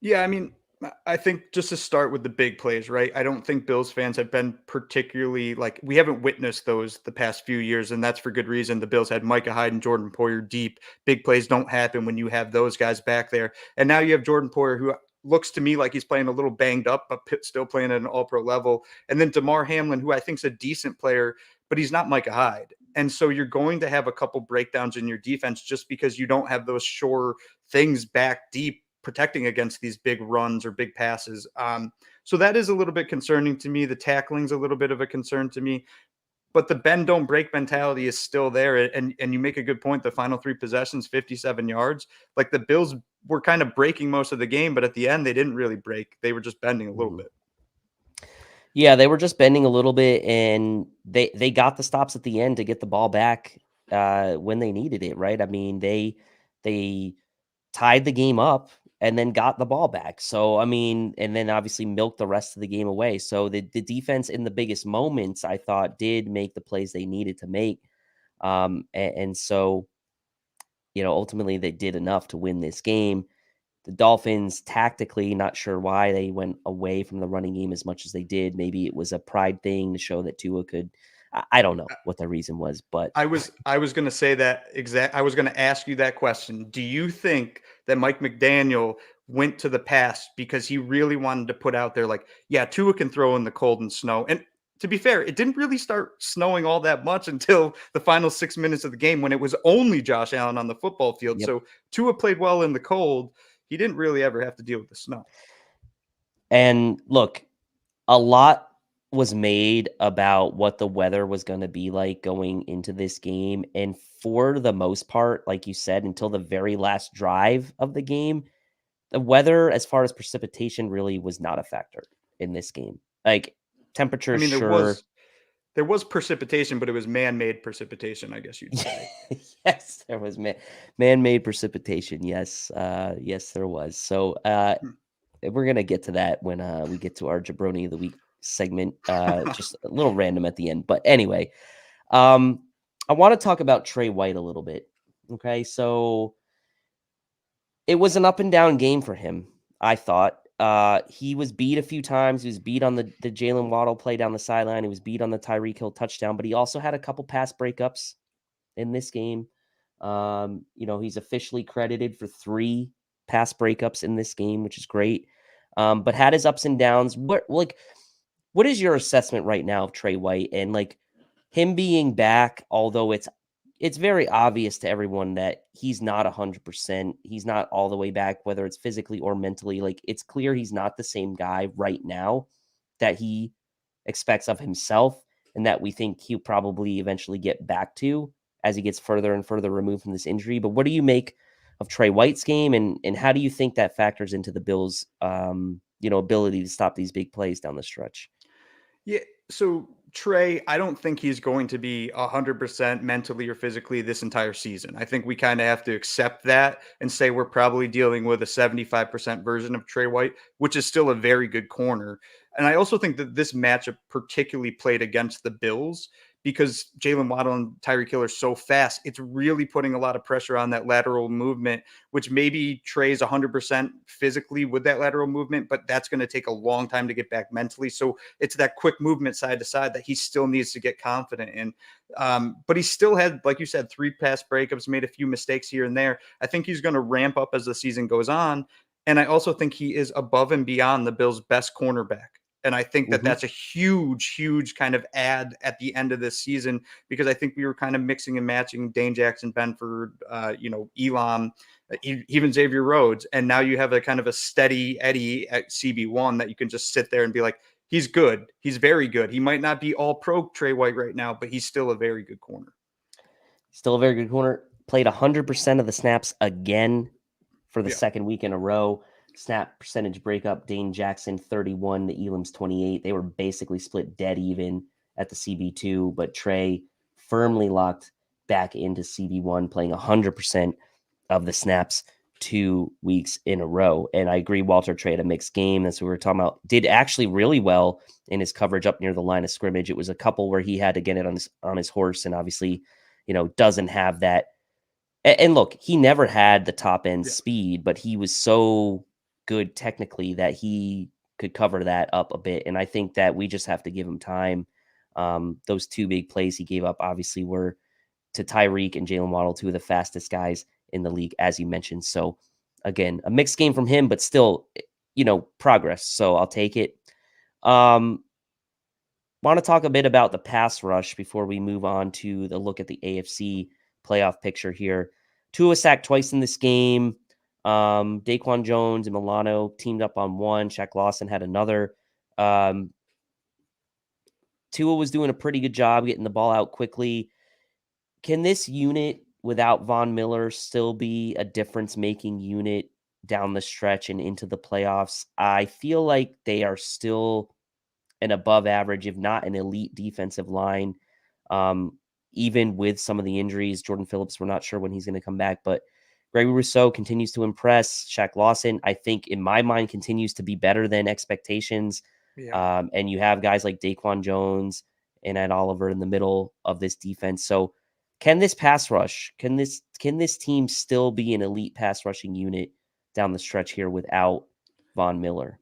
Yeah, I mean, I think just to start with the big plays, right? I don't think Bills fans have been particularly like we haven't witnessed those the past few years, and that's for good reason. The Bills had Micah Hyde and Jordan Poyer deep. Big plays don't happen when you have those guys back there. And now you have Jordan Poyer, who looks to me like he's playing a little banged up, but still playing at an all-pro level. And then DeMar Hamlin, who I think is a decent player, but he's not Micah Hyde. And so you're going to have a couple breakdowns in your defense just because you don't have those sure things back deep protecting against these big runs or big passes. So that is a little bit concerning to me. The tackling's a little bit of a concern to me, but the bend don't break mentality is still there. And you make a good point. The final 3 possessions, 57 yards, like the Bills were kind of breaking most of the game, but at the end they didn't really break. They were just bending a little bit. Yeah, they were just bending a little bit, and they got the stops at the end to get the ball back when they needed it, right? I mean, they tied the game up and then got the ball back. So, I mean, and then obviously milked the rest of the game away. So the defense in the biggest moments, I thought, did make the plays they needed to make. And so, ultimately they did enough to win this game. The Dolphins tactically, not sure why they went away from the running game as much as they did. Maybe it was a pride thing to show that Tua could. I don't know what the reason was, but I was going to say that I was going to ask you that question. Do you think that Mike McDaniel went to the pass because he really wanted to put out there like, yeah, Tua can throw in the cold and snow? And to be fair, it didn't really start snowing all that much until the final 6 minutes of the game when it was only Josh Allen on the football field. Yep. So Tua played well in the cold. He didn't really ever have to deal with the snow. And look, a lot was made about what the weather was going to be like going into this game. And for the most part, like you said, until the very last drive of the game, the weather, as far as precipitation, really was not a factor in this game. Like temperature, I mean, sure. there was precipitation, but it was man-made precipitation, I guess you'd say. Yes, there was man-made precipitation. Yes, yes, there was. So we're gonna get to that when we get to our Jabroni of the Week segment. Just a little random at the end, but anyway, I want to talk about Trey White a little bit. Okay, so it was an up and down game for him. I thought he was beat a few times. He was beat on the Jalen Waddle play down the sideline. He was beat on the Tyreek Hill touchdown, but he also had a couple pass breakups in this game. He's officially credited for 3 pass breakups in this game, which is great. But had his ups and downs. What is your assessment right now of Trey White and like him being back? Although it's very obvious to everyone that he's not 100%. He's not all the way back, whether it's physically or mentally. Like it's clear he's not the same guy right now that he expects of himself, and that we think he'll probably eventually get back to as he gets further and further removed from this injury. But what do you make of Trey White's game, and how do you think that factors into the Bills' ability to stop these big plays down the stretch. Yeah. So Trey, I don't think he's going to be 100% mentally or physically this entire season. I think we kind of have to accept that and say we're probably dealing with a 75% version of Trey White, which is still a very good corner. And I also think that this matchup particularly played against the Bills because Jalen Waddle and Tyreek Hill are so fast. It's really putting a lot of pressure on that lateral movement, which maybe Trey's 100% physically with that lateral movement, but that's going to take a long time to get back mentally. So it's that quick movement side to side that he still needs to get confident in. But he still had, like you said, 3 pass breakups, made a few mistakes here and there. I think he's going to ramp up as the season goes on. And I also think he is above and beyond the Bills' best cornerback. And I think that that's a huge, huge kind of add at the end of this season, because I think we were kind of mixing and matching Dane Jackson, Benford, Elam, even Xavier Rhodes. And now you have a kind of a steady Eddie at CB1 that you can just sit there and be like, he's good. He's very good. He might not be all pro Trey White right now, but he's still a very good corner. Still a very good corner. Played 100% of the snaps again for the second week in a row. Snap percentage breakup, Dane Jackson 31, the Elam's 28. They were basically split dead even at the CB2, but Trey firmly locked back into CB1, playing 100% of the snaps 2 weeks in a row. And I agree, Walter Trey had a mixed game. That's what we were talking about. Did actually really well in his coverage up near the line of scrimmage. It was a couple where he had to get it on his horse, and obviously, doesn't have that. And look, he never had the top end speed, but he was so good technically that he could cover that up a bit. And I think that we just have to give him time. Those 2 big plays he gave up obviously were to Tyreek and Jalen Waddle, 2 of the fastest guys in the league, as you mentioned. So again, a mixed game from him, but still, progress. So I'll take it. Want to talk a bit about the pass rush before we move on to the look at the AFC playoff picture here. Tua sacked twice in this game. Daquan Jones and Milano teamed up on one. Shaq Lawson had another. Tua was doing a pretty good job getting the ball out quickly. Can this unit without Von Miller still be a difference-making unit down the stretch and into the playoffs? I feel like they are still an above average, if not an elite defensive line. Even with some of the injuries, Jordan Phillips, we're not sure when he's going to come back, but Gregory Rousseau continues to impress. Shaq Lawson, I think, in my mind, continues to be better than expectations. Yeah. And you have guys like Daquan Jones and Ed Oliver in the middle of this defense. So can this pass rush, can this team still be an elite pass rushing unit down the stretch here without Von Miller?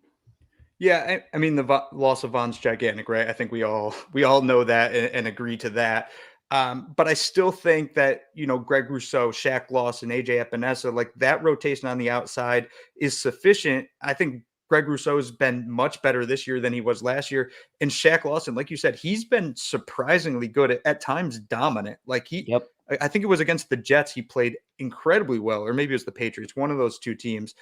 Yeah, I mean, the loss of Von's gigantic, right? I think we all know that and agree to that. But I still think that, Greg Rousseau, Shaq Lawson, AJ Epinesa, like that rotation on the outside is sufficient. I think Greg Rousseau has been much better this year than he was last year. And Shaq Lawson, like you said, he's been surprisingly good, at times dominant. Like I think it was against the Jets, he played incredibly well, or maybe it was the Patriots, one of those 2 teams.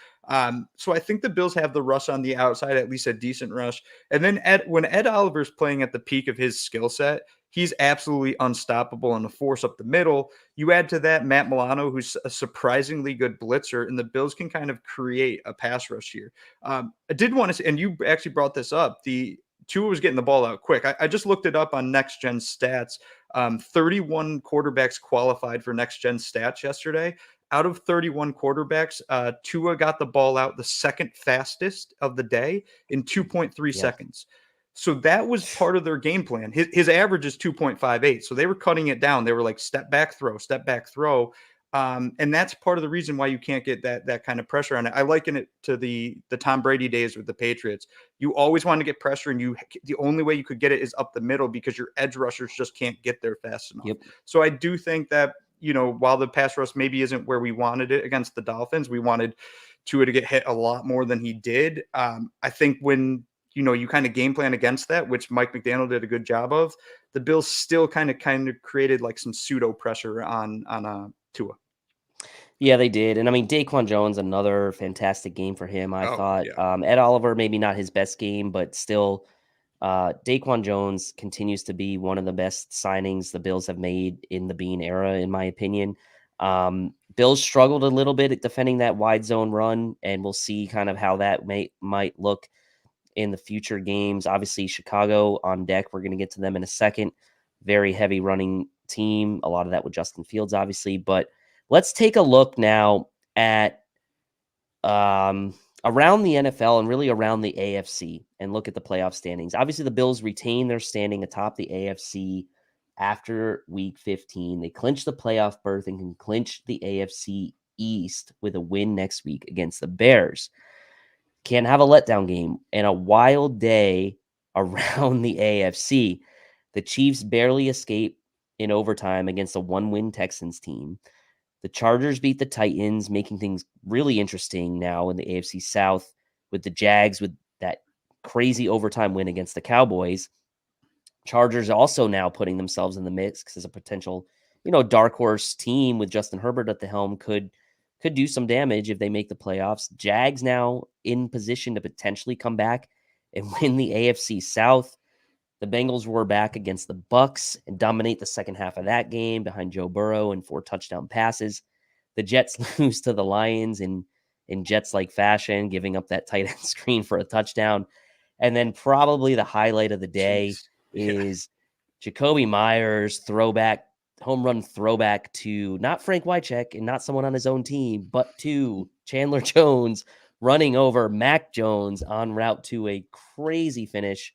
So I think the Bills have the rush on the outside, at least a decent rush. And then when Ed Oliver's playing at the peak of his skill set, he's absolutely unstoppable and a force up the middle. You add to that Matt Milano, who's a surprisingly good blitzer, and the Bills can kind of create a pass rush here. I did want to say, and you actually brought this up, the Tua was getting the ball out quick. I just looked it up on Next Gen Stats. 31 quarterbacks qualified for Next Gen Stats yesterday. Out of 31 quarterbacks, Tua got the ball out the second fastest of the day in 2.3 seconds. So that was part of their game plan. His average is 2.58. So they were cutting it down. They were like step back throw. And that's part of the reason why you can't get that kind of pressure on it. I liken it to the Tom Brady days with the Patriots. You always want to get pressure, and the only way you could get it is up the middle because your edge rushers just can't get there fast enough. So I do think that, while the pass rush maybe isn't where we wanted it against the Dolphins, we wanted Tua to get hit a lot more than he did. I think when you kind of game plan against that, which Mike McDaniel did a good job of, the Bills still kind of created like some pseudo pressure on Tua. Yeah, they did. And I mean, Daquan Jones, another fantastic game for him. I thought Ed Oliver, maybe not his best game, but still Daquan Jones continues to be one of the best signings the Bills have made in the Bean era, in my opinion. Bills struggled a little bit at defending that wide zone run, and we'll see kind of how that might look in the future games. Obviously, Chicago on deck. We're going to get to them in a second. Very heavy running team. A lot of that with Justin Fields, obviously. But let's take a look now at around the NFL and really around the AFC and look at the playoff standings. Obviously, the Bills retain their standing atop the AFC after week 15. They clinch the playoff berth and can clinch the AFC East with a win next week against the Bears. Can't have a letdown game. And a wild day around the AFC. The Chiefs barely escape in overtime against a 1-win Texans team. The Chargers beat the Titans, making things really interesting now in the AFC South with the Jags with that crazy overtime win against the Cowboys. Chargers also now putting themselves in the mix as a potential, dark horse team with Justin Herbert at the helm could do some damage if they make the playoffs. Jags now in position to potentially come back and win the AFC South. The Bengals were back against the Bucks and dominate the second half of that game behind Joe Burrow and 4 touchdown passes. The Jets lose to the Lions in Jets-like fashion, giving up that tight end screen for a touchdown. And then probably the highlight of the day is Jacoby Myers home run throwback to not Frank Wycheck and not someone on his own team, but to Chandler Jones running over Mac Jones en route to a crazy finish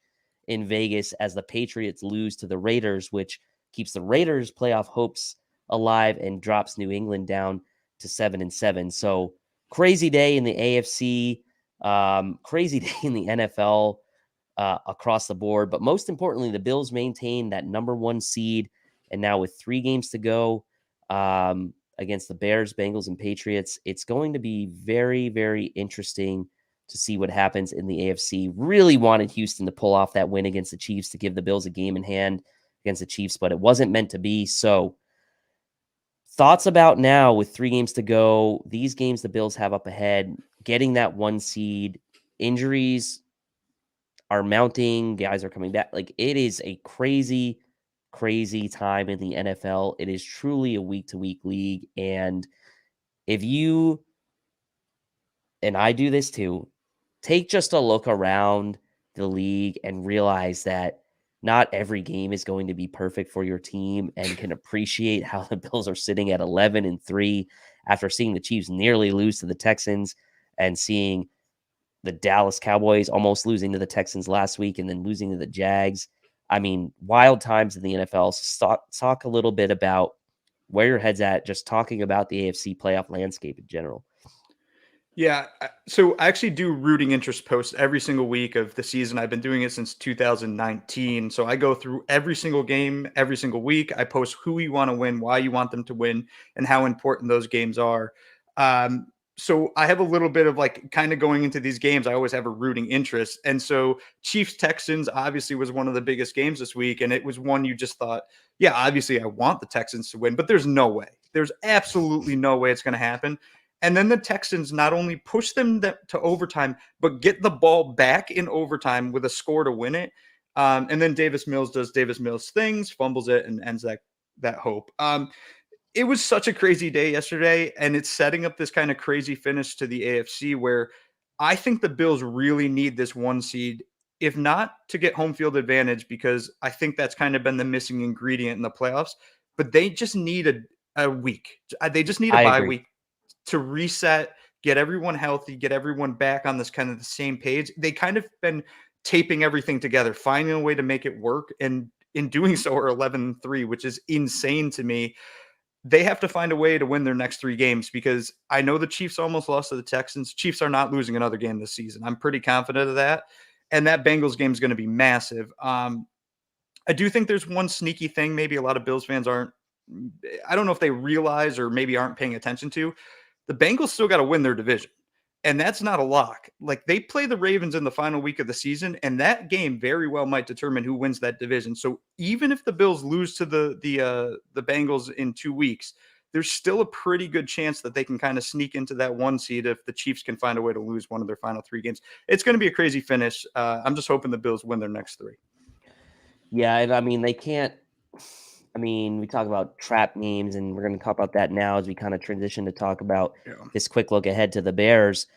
in Vegas as the Patriots lose to the Raiders, which keeps the Raiders' playoff hopes alive and drops New England down to 7-7. So crazy day in the AFC, crazy day in the NFL across the board. But most importantly, the Bills maintain that number 1 seed. And now with 3 games to go against the Bears, Bengals, and Patriots, it's going to be very, very interesting to see what happens in the AFC. Really wanted Houston to pull off that win against the Chiefs to give the Bills a game in hand against the Chiefs, but it wasn't meant to be. So thoughts about now with 3 games to go, these games the Bills have up ahead, getting that 1 seed, injuries are mounting, guys are coming back. Like, it is a crazy, crazy time in the NFL. It is truly a week-to-week league. And if you, and I do this too, take just a look around the league and realize that not every game is going to be perfect for your team, and can appreciate how the Bills are sitting at 11-3 after seeing the Chiefs nearly lose to the Texans and seeing the Dallas Cowboys almost losing to the Texans last week and then losing to the Jags. I mean, wild times in the NFL. So talk a little bit about where your head's at, just talking about the AFC playoff landscape in general. Yeah. So I actually do rooting interest posts every single week of the season. I've been doing it since 2019. So I go through every single game, every single week. I post who you want to win, why you want them to win, and how important those games are. So I have a little bit of like kind of going into these games. I always have a rooting interest. And so Chiefs Texans obviously was one of the biggest games this week. And it was one you just thought, yeah, obviously I want the Texans to win, but there's no way. There's absolutely no way it's going to happen. And then the Texans not only push them to overtime, but get the ball back in overtime with a score to win it. And then Davis Mills does Davis Mills things, fumbles it, and ends that hope. It was such a crazy day yesterday, and it's setting up this kind of crazy finish to the AFC where I think the Bills really need this 1 seed, if not to get home field advantage, because I think that's kind of been the missing ingredient in the playoffs. But they just need a week. They just need a bye week to reset, get everyone healthy, get everyone back on this kind of the same page. They kind of been taping everything together, finding a way to make it work. And in doing so are 11-3, which is insane to me. They have to find a way to win their next 3 games, because I know the Chiefs almost lost to the Texans. Chiefs are not losing another game this season. I'm pretty confident of that. And that Bengals game is going to be massive. I do think there's one sneaky thing maybe a lot of Bills fans I don't know if they realize or maybe aren't paying attention to. The Bengals still got to win their division, and that's not a lock. Like, they play the Ravens in the final week of the season, and that game very well might determine who wins that division. So even if the Bills lose to the Bengals in 2 weeks, there's still a pretty good chance that they can kind of sneak into that 1 seed if the Chiefs can find a way to lose one of their final 3 games. It's going to be a crazy finish. I'm just hoping the Bills win their next 3. Yeah, and I mean, they can't I mean, we talk about trap games, and we're going to talk about that now as we kind of transition to talk about this quick look ahead to the Bears.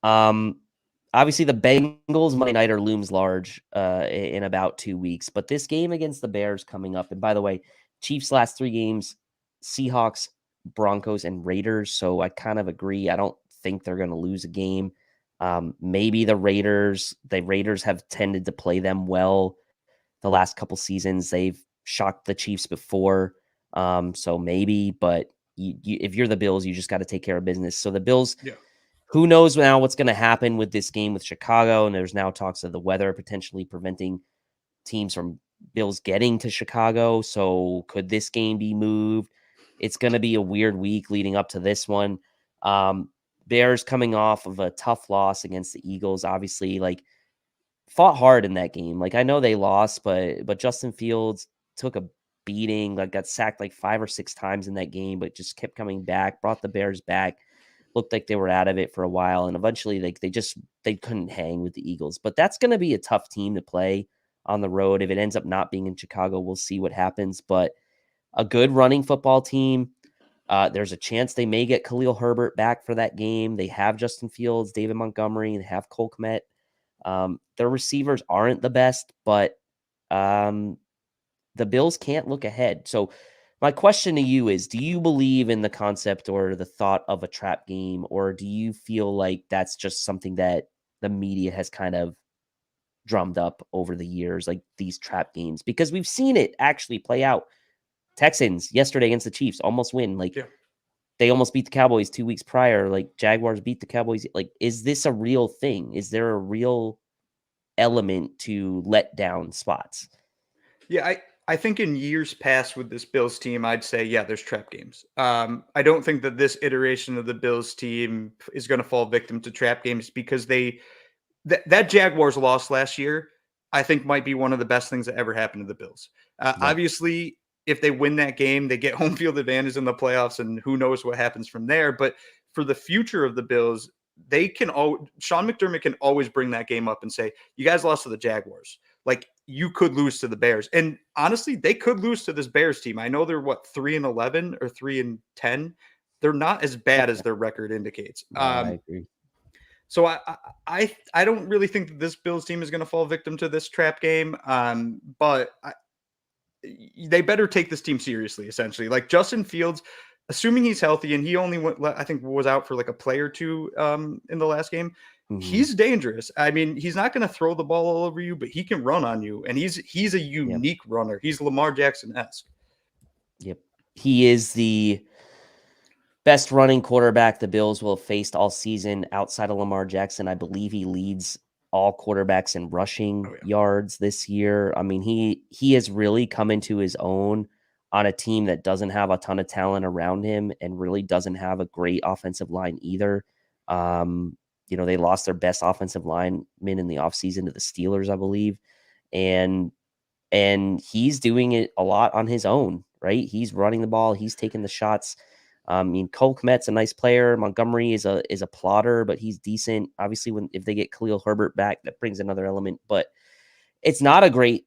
Obviously, the Bengals Monday Nighter looms large in about 2 weeks, but this game against the Bears coming up, and by the way, Chiefs' last 3 games, Seahawks, Broncos, and Raiders, so I kind of agree. I don't think they're going to lose a game. Maybe the Raiders have tended to play them well the last couple seasons. They've shocked the Chiefs before, so maybe, but if you're the Bills, you just got to take care of business. So the Bills, who knows now what's going to happen with this game with Chicago, and there's now talks of the weather potentially preventing teams from Bills getting to Chicago. So could this game be moved? It's going to be a weird week leading up to this one. Bears coming off of a tough loss against the Eagles, obviously, like, fought hard in that game. Like, I know they lost, but Justin Fields took a beating, like got sacked like 5 or 6 times in that game, but just kept coming back, brought the Bears back. Looked like they were out of it for a while, and eventually they couldn't hang with the Eagles. But that's going to be a tough team to play on the road. If it ends up not being in Chicago, we'll see what happens. But a good running football team. There's a chance they may get Khalil Herbert back for that game. They have Justin Fields, David Montgomery, they have Cole Kmet. Their receivers aren't the best, but the Bills can't look ahead. So my question to you is, do you believe in the concept or the thought of a trap game, or do you feel like that's just something that the media has kind of drummed up over the years, like these trap games? Because we've seen it actually play out. Texans yesterday against the Chiefs almost win. Like, they almost beat the Cowboys 2 weeks prior. Like, Jaguars beat the Cowboys. Like, is this a real thing? Is there a real element to let down spots? Yeah, I think in years past with this Bills team, I'd say, yeah, there's trap games. I don't think that this iteration of the Bills team is going to fall victim to trap games, because that Jaguars loss last year, I think, might be one of the best things that ever happened to the Bills. Obviously, if they win that game, they get home field advantage in the playoffs, and who knows what happens from there. But for the future of the Bills, Sean McDermott can always bring that game up and say, you guys lost to the Jaguars. Like, you could lose to the Bears. And honestly, they could lose to this Bears team. I know they're 3-11 or 3-10. They're not as bad as their record indicates. I agree. So I don't really think that this Bills team is going to fall victim to this trap game. But they better take this team seriously, essentially. Like, Justin Fields, assuming he's healthy, and he only was out for like a play or two in the last game. He's dangerous. I mean, he's not going to throw the ball all over you, but he can run on you, and he's a unique runner. He's Lamar Jackson-esque. Yep. He is the best running quarterback the Bills will have faced all season outside of Lamar Jackson. I believe he leads all quarterbacks in rushing yards this year. I mean, he has really come into his own on a team that doesn't have a ton of talent around him and really doesn't have a great offensive line either. They lost their best offensive lineman in the offseason to the Steelers, I believe. And he's doing it a lot on his own, right? He's running the ball. He's taking the shots. I mean, Cole Kmet's a nice player. Montgomery is a plotter, but he's decent. Obviously, if they get Khalil Herbert back, that brings another element. But it's not a great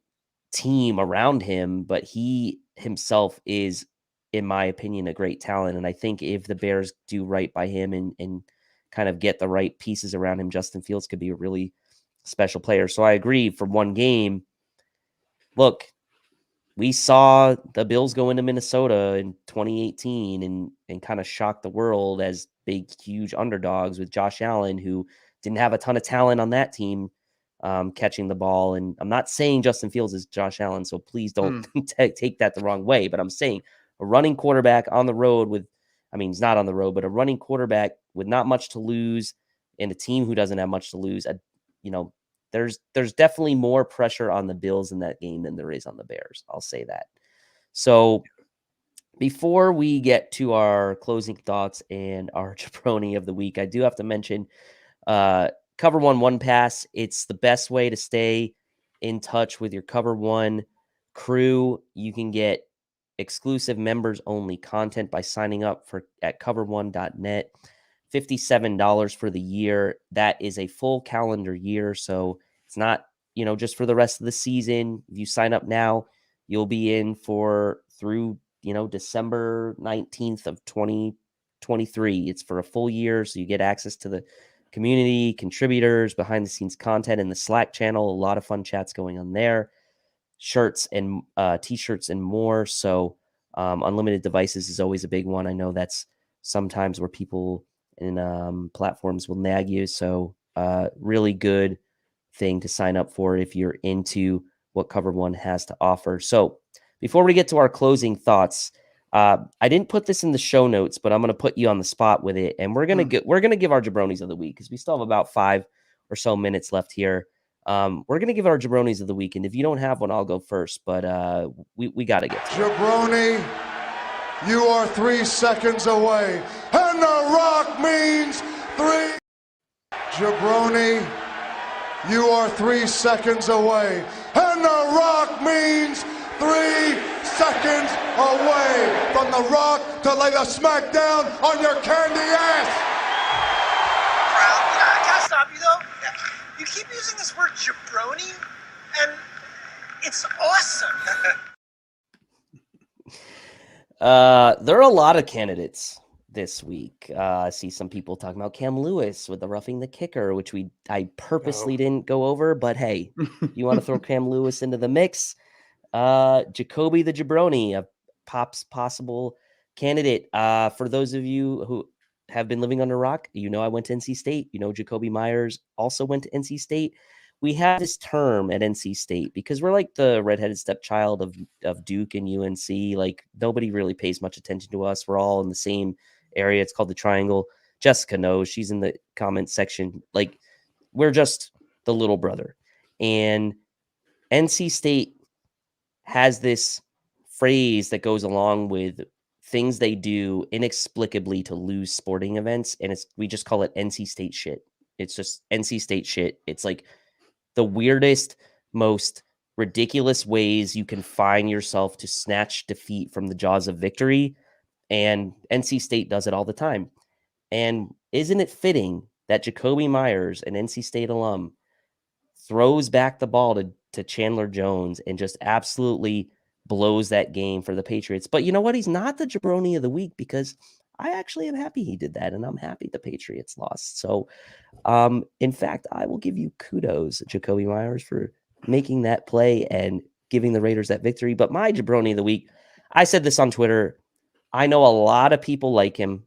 team around him, but he himself is, in my opinion, a great talent. And I think if the Bears do right by him and kind of get the right pieces around him, Justin Fields could be a really special player. So I agree, for one game. Look, we saw the Bills go into Minnesota in 2018 and kind of shock the world as big, huge underdogs with Josh Allen, who didn't have a ton of talent on that team catching the ball. And I'm not saying Justin Fields is Josh Allen, so please don't take that the wrong way. But I'm saying a running quarterback on the road he's not on the road, but a running quarterback with not much to lose and a team who doesn't have much to lose, there's definitely more pressure on the Bills in that game than there is on the Bears. I'll say that. So before we get to our closing thoughts and our jabroni of the week, I do have to mention Cover One Pass. It's the best way to stay in touch with your Cover One crew. You can get exclusive members only content by signing up at cover1.net. $57 for the year. That is a full calendar year. So it's not, just for the rest of the season. If you sign up now, you'll be in for through, December 19th of 2023. It's for a full year. So you get access to the community, contributors, behind the scenes content in the Slack channel, a lot of fun chats going on there, shirts and t-shirts and more. So unlimited devices is always a big one. I know that's sometimes where people in platforms will nag you. So really good thing to sign up for if you're into what Cover One has to offer. So before we get to our closing thoughts, I didn't put this in the show notes, but I'm going to put you on the spot with it, and we're going to give our jabronis of the week because we still have about 5 or so minutes left here. We're going to give our jabronis of the week, and if you don't have one, I'll go first. But we got to get to it. Jabroni, you are 3 seconds away, and the rock means 3. Jabroni, you are 3 seconds away, and the rock means 3 seconds away from the rock to lay a smack down on your candy ass. Bro, I gotta stop you though. You keep using this word jabroni, and it's awesome. There are a lot of candidates this week. I see some people talking about Cam Lewis with the roughing the kicker, which I purposely didn't go over, but hey, you want to throw Cam Lewis into the mix? Jacoby the Jabroni, a possible candidate. For those of you who have been living under a rock, I went to NC State. Jacoby Myers also went to NC State. We have this term at NC State because we're like the redheaded stepchild of Duke and UNC. Like nobody really pays much attention to us. We're all in the same area. It's called the Triangle. Jessica knows. She's in the comment section. Like we're just the little brother. And NC State has this phrase that goes along with things they do inexplicably to lose sporting events. And we just call it NC State shit. It's just NC State shit. It's like the weirdest, most ridiculous ways you can find yourself to snatch defeat from the jaws of victory. And NC State does it all the time. And isn't it fitting that Jacoby Myers, an NC State alum, throws back the ball to Chandler Jones and just absolutely blows that game for the Patriots? But you know what? He's not the jabroni of the week because I actually am happy he did that, and I'm happy the Patriots lost. So, in fact, I will give you kudos, Jacoby Myers, for making that play and giving the Raiders that victory. But my jabroni of the week, I said this on Twitter. I know a lot of people like him.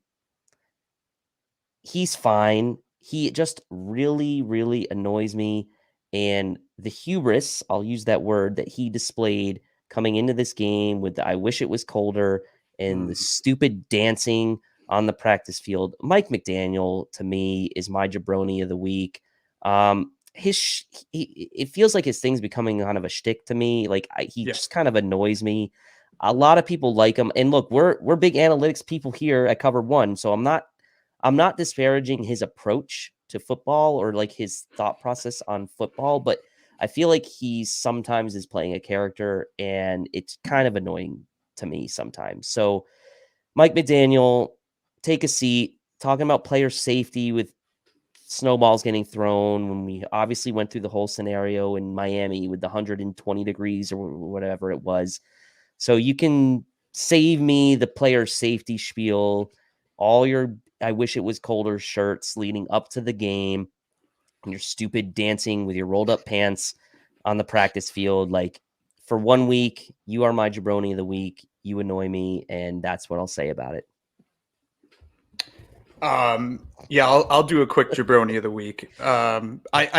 He's fine. He just really, really annoys me. And the hubris, I'll use that word, that he displayed coming into this game with the "I wish it was colder" and the stupid dancing on the practice field. Mike McDaniel, to me, is my jabroni of the week. It feels like his thing's becoming kind of a shtick to me. Like he just kind of annoys me. A lot of people like him. And look, we're big analytics people here at Cover One, so I'm not disparaging his approach to football or like his thought process on football, but I feel like he sometimes is playing a character and it's kind of annoying to me sometimes. So Mike McDaniel, take a seat. Talking about player safety with snowballs getting thrown when we obviously went through the whole scenario in Miami with the 120 degrees or whatever it was. So you can save me the player safety spiel, all your "I wish it was colder" shirts leading up to the game, and your stupid dancing with your rolled up pants on the practice field. Like for 1 week, you are my jabroni of the week. You annoy me, and that's what I'll say about it. I'll do a quick jabroni of the week. I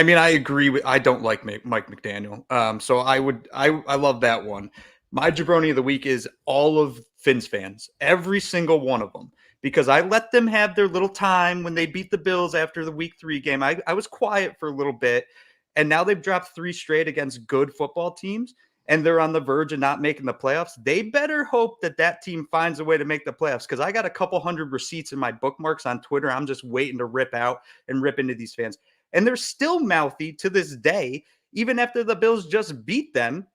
mean, I agree I don't like Mike McDaniel. So I love that one. My jabroni of the week is all of Fins fans, every single one of them, because I let them have their little time when they beat the Bills after the week 3 game. I was quiet for a little bit, and now they've dropped 3 straight against good football teams, and they're on the verge of not making the playoffs. They better hope that team finds a way to make the playoffs, because I got a couple hundred receipts in my bookmarks on Twitter. I'm just waiting to rip out and rip into these fans. And they're still mouthy to this day, even after the Bills just beat them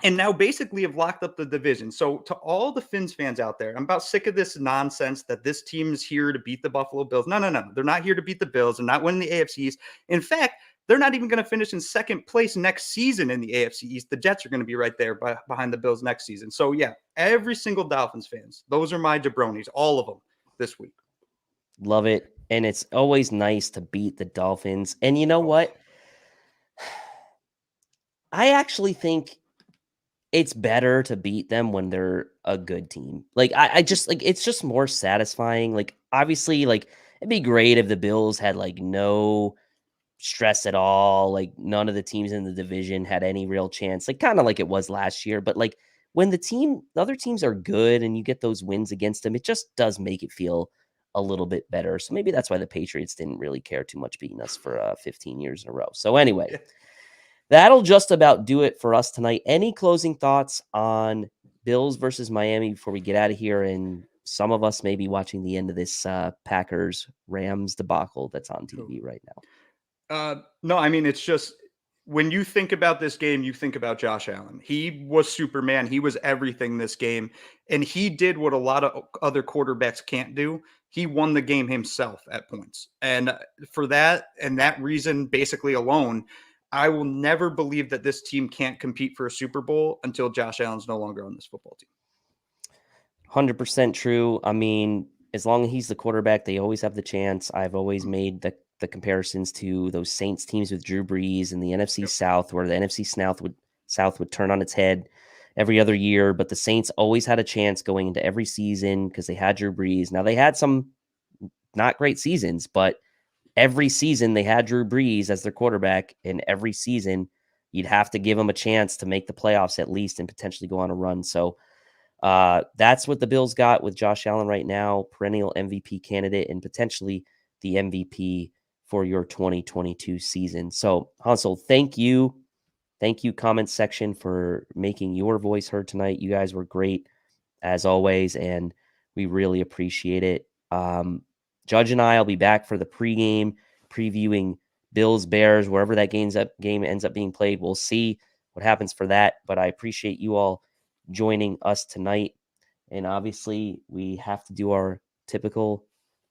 and now basically have locked up the division. So to all the Fins fans out there, I'm about sick of this nonsense that this team is here to beat the Buffalo Bills. No. They're not here to beat the Bills. They're not winning the AFC East. In fact, They're not even going to finish in second place next season in the AFC East. The Jets are going to be right there behind the Bills next season. So yeah, every single Dolphins fans, those are my jabronis, all of them this week. Love it. And it's always nice to beat the Dolphins. And you know what? I actually think it's better to beat them when they're a good team. Like I just like it's just more satisfying. Like obviously, like it'd be great if the Bills had like no stress at all. Like none of the teams in the division had any real chance. Like kind of like it was last year. But like when the other teams are good and you get those wins against them, it just does make it feel a little bit better. So maybe that's why the Patriots didn't really care too much beating us for 15 years in a row. So anyway. That'll just about do it for us tonight. Any closing thoughts on Bills versus Miami before we get out of here? And some of us may be watching the end of this Packers Rams debacle that's on TV right now. No, I mean, it's just when you think about this game, you think about Josh Allen. He was Superman. He was everything this game. And he did what a lot of other quarterbacks can't do. He won the game himself at points. And for that and that reason, basically alone, I will never believe that this team can't compete for a Super Bowl until Josh Allen's no longer on this football team. 100% true. I mean, as long as he's the quarterback, they always have the chance. I've always made the comparisons to those Saints teams with Drew Brees and the NFC South, where the NFC South would turn on its head every other year, but the Saints always had a chance going into every season because they had Drew Brees. Now, they had some not great seasons, but every season they had Drew Brees as their quarterback, and every season you'd have to give them a chance to make the playoffs at least and potentially go on a run. So that's what the Bills got with Josh Allen right now, perennial MVP candidate and potentially the MVP for your 2022 season. So Hansel, thank you. Thank you, comment section, for making your voice heard tonight. You guys were great as always, and we really appreciate it. Judge and I will be back for the pregame, previewing Bills, Bears, wherever that game ends up being played. We'll see what happens for that, but I appreciate you all joining us tonight. And obviously, we have to do our typical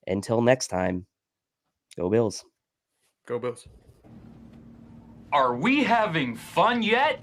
until next time. Go Bills. Go Bills. Are we having fun yet?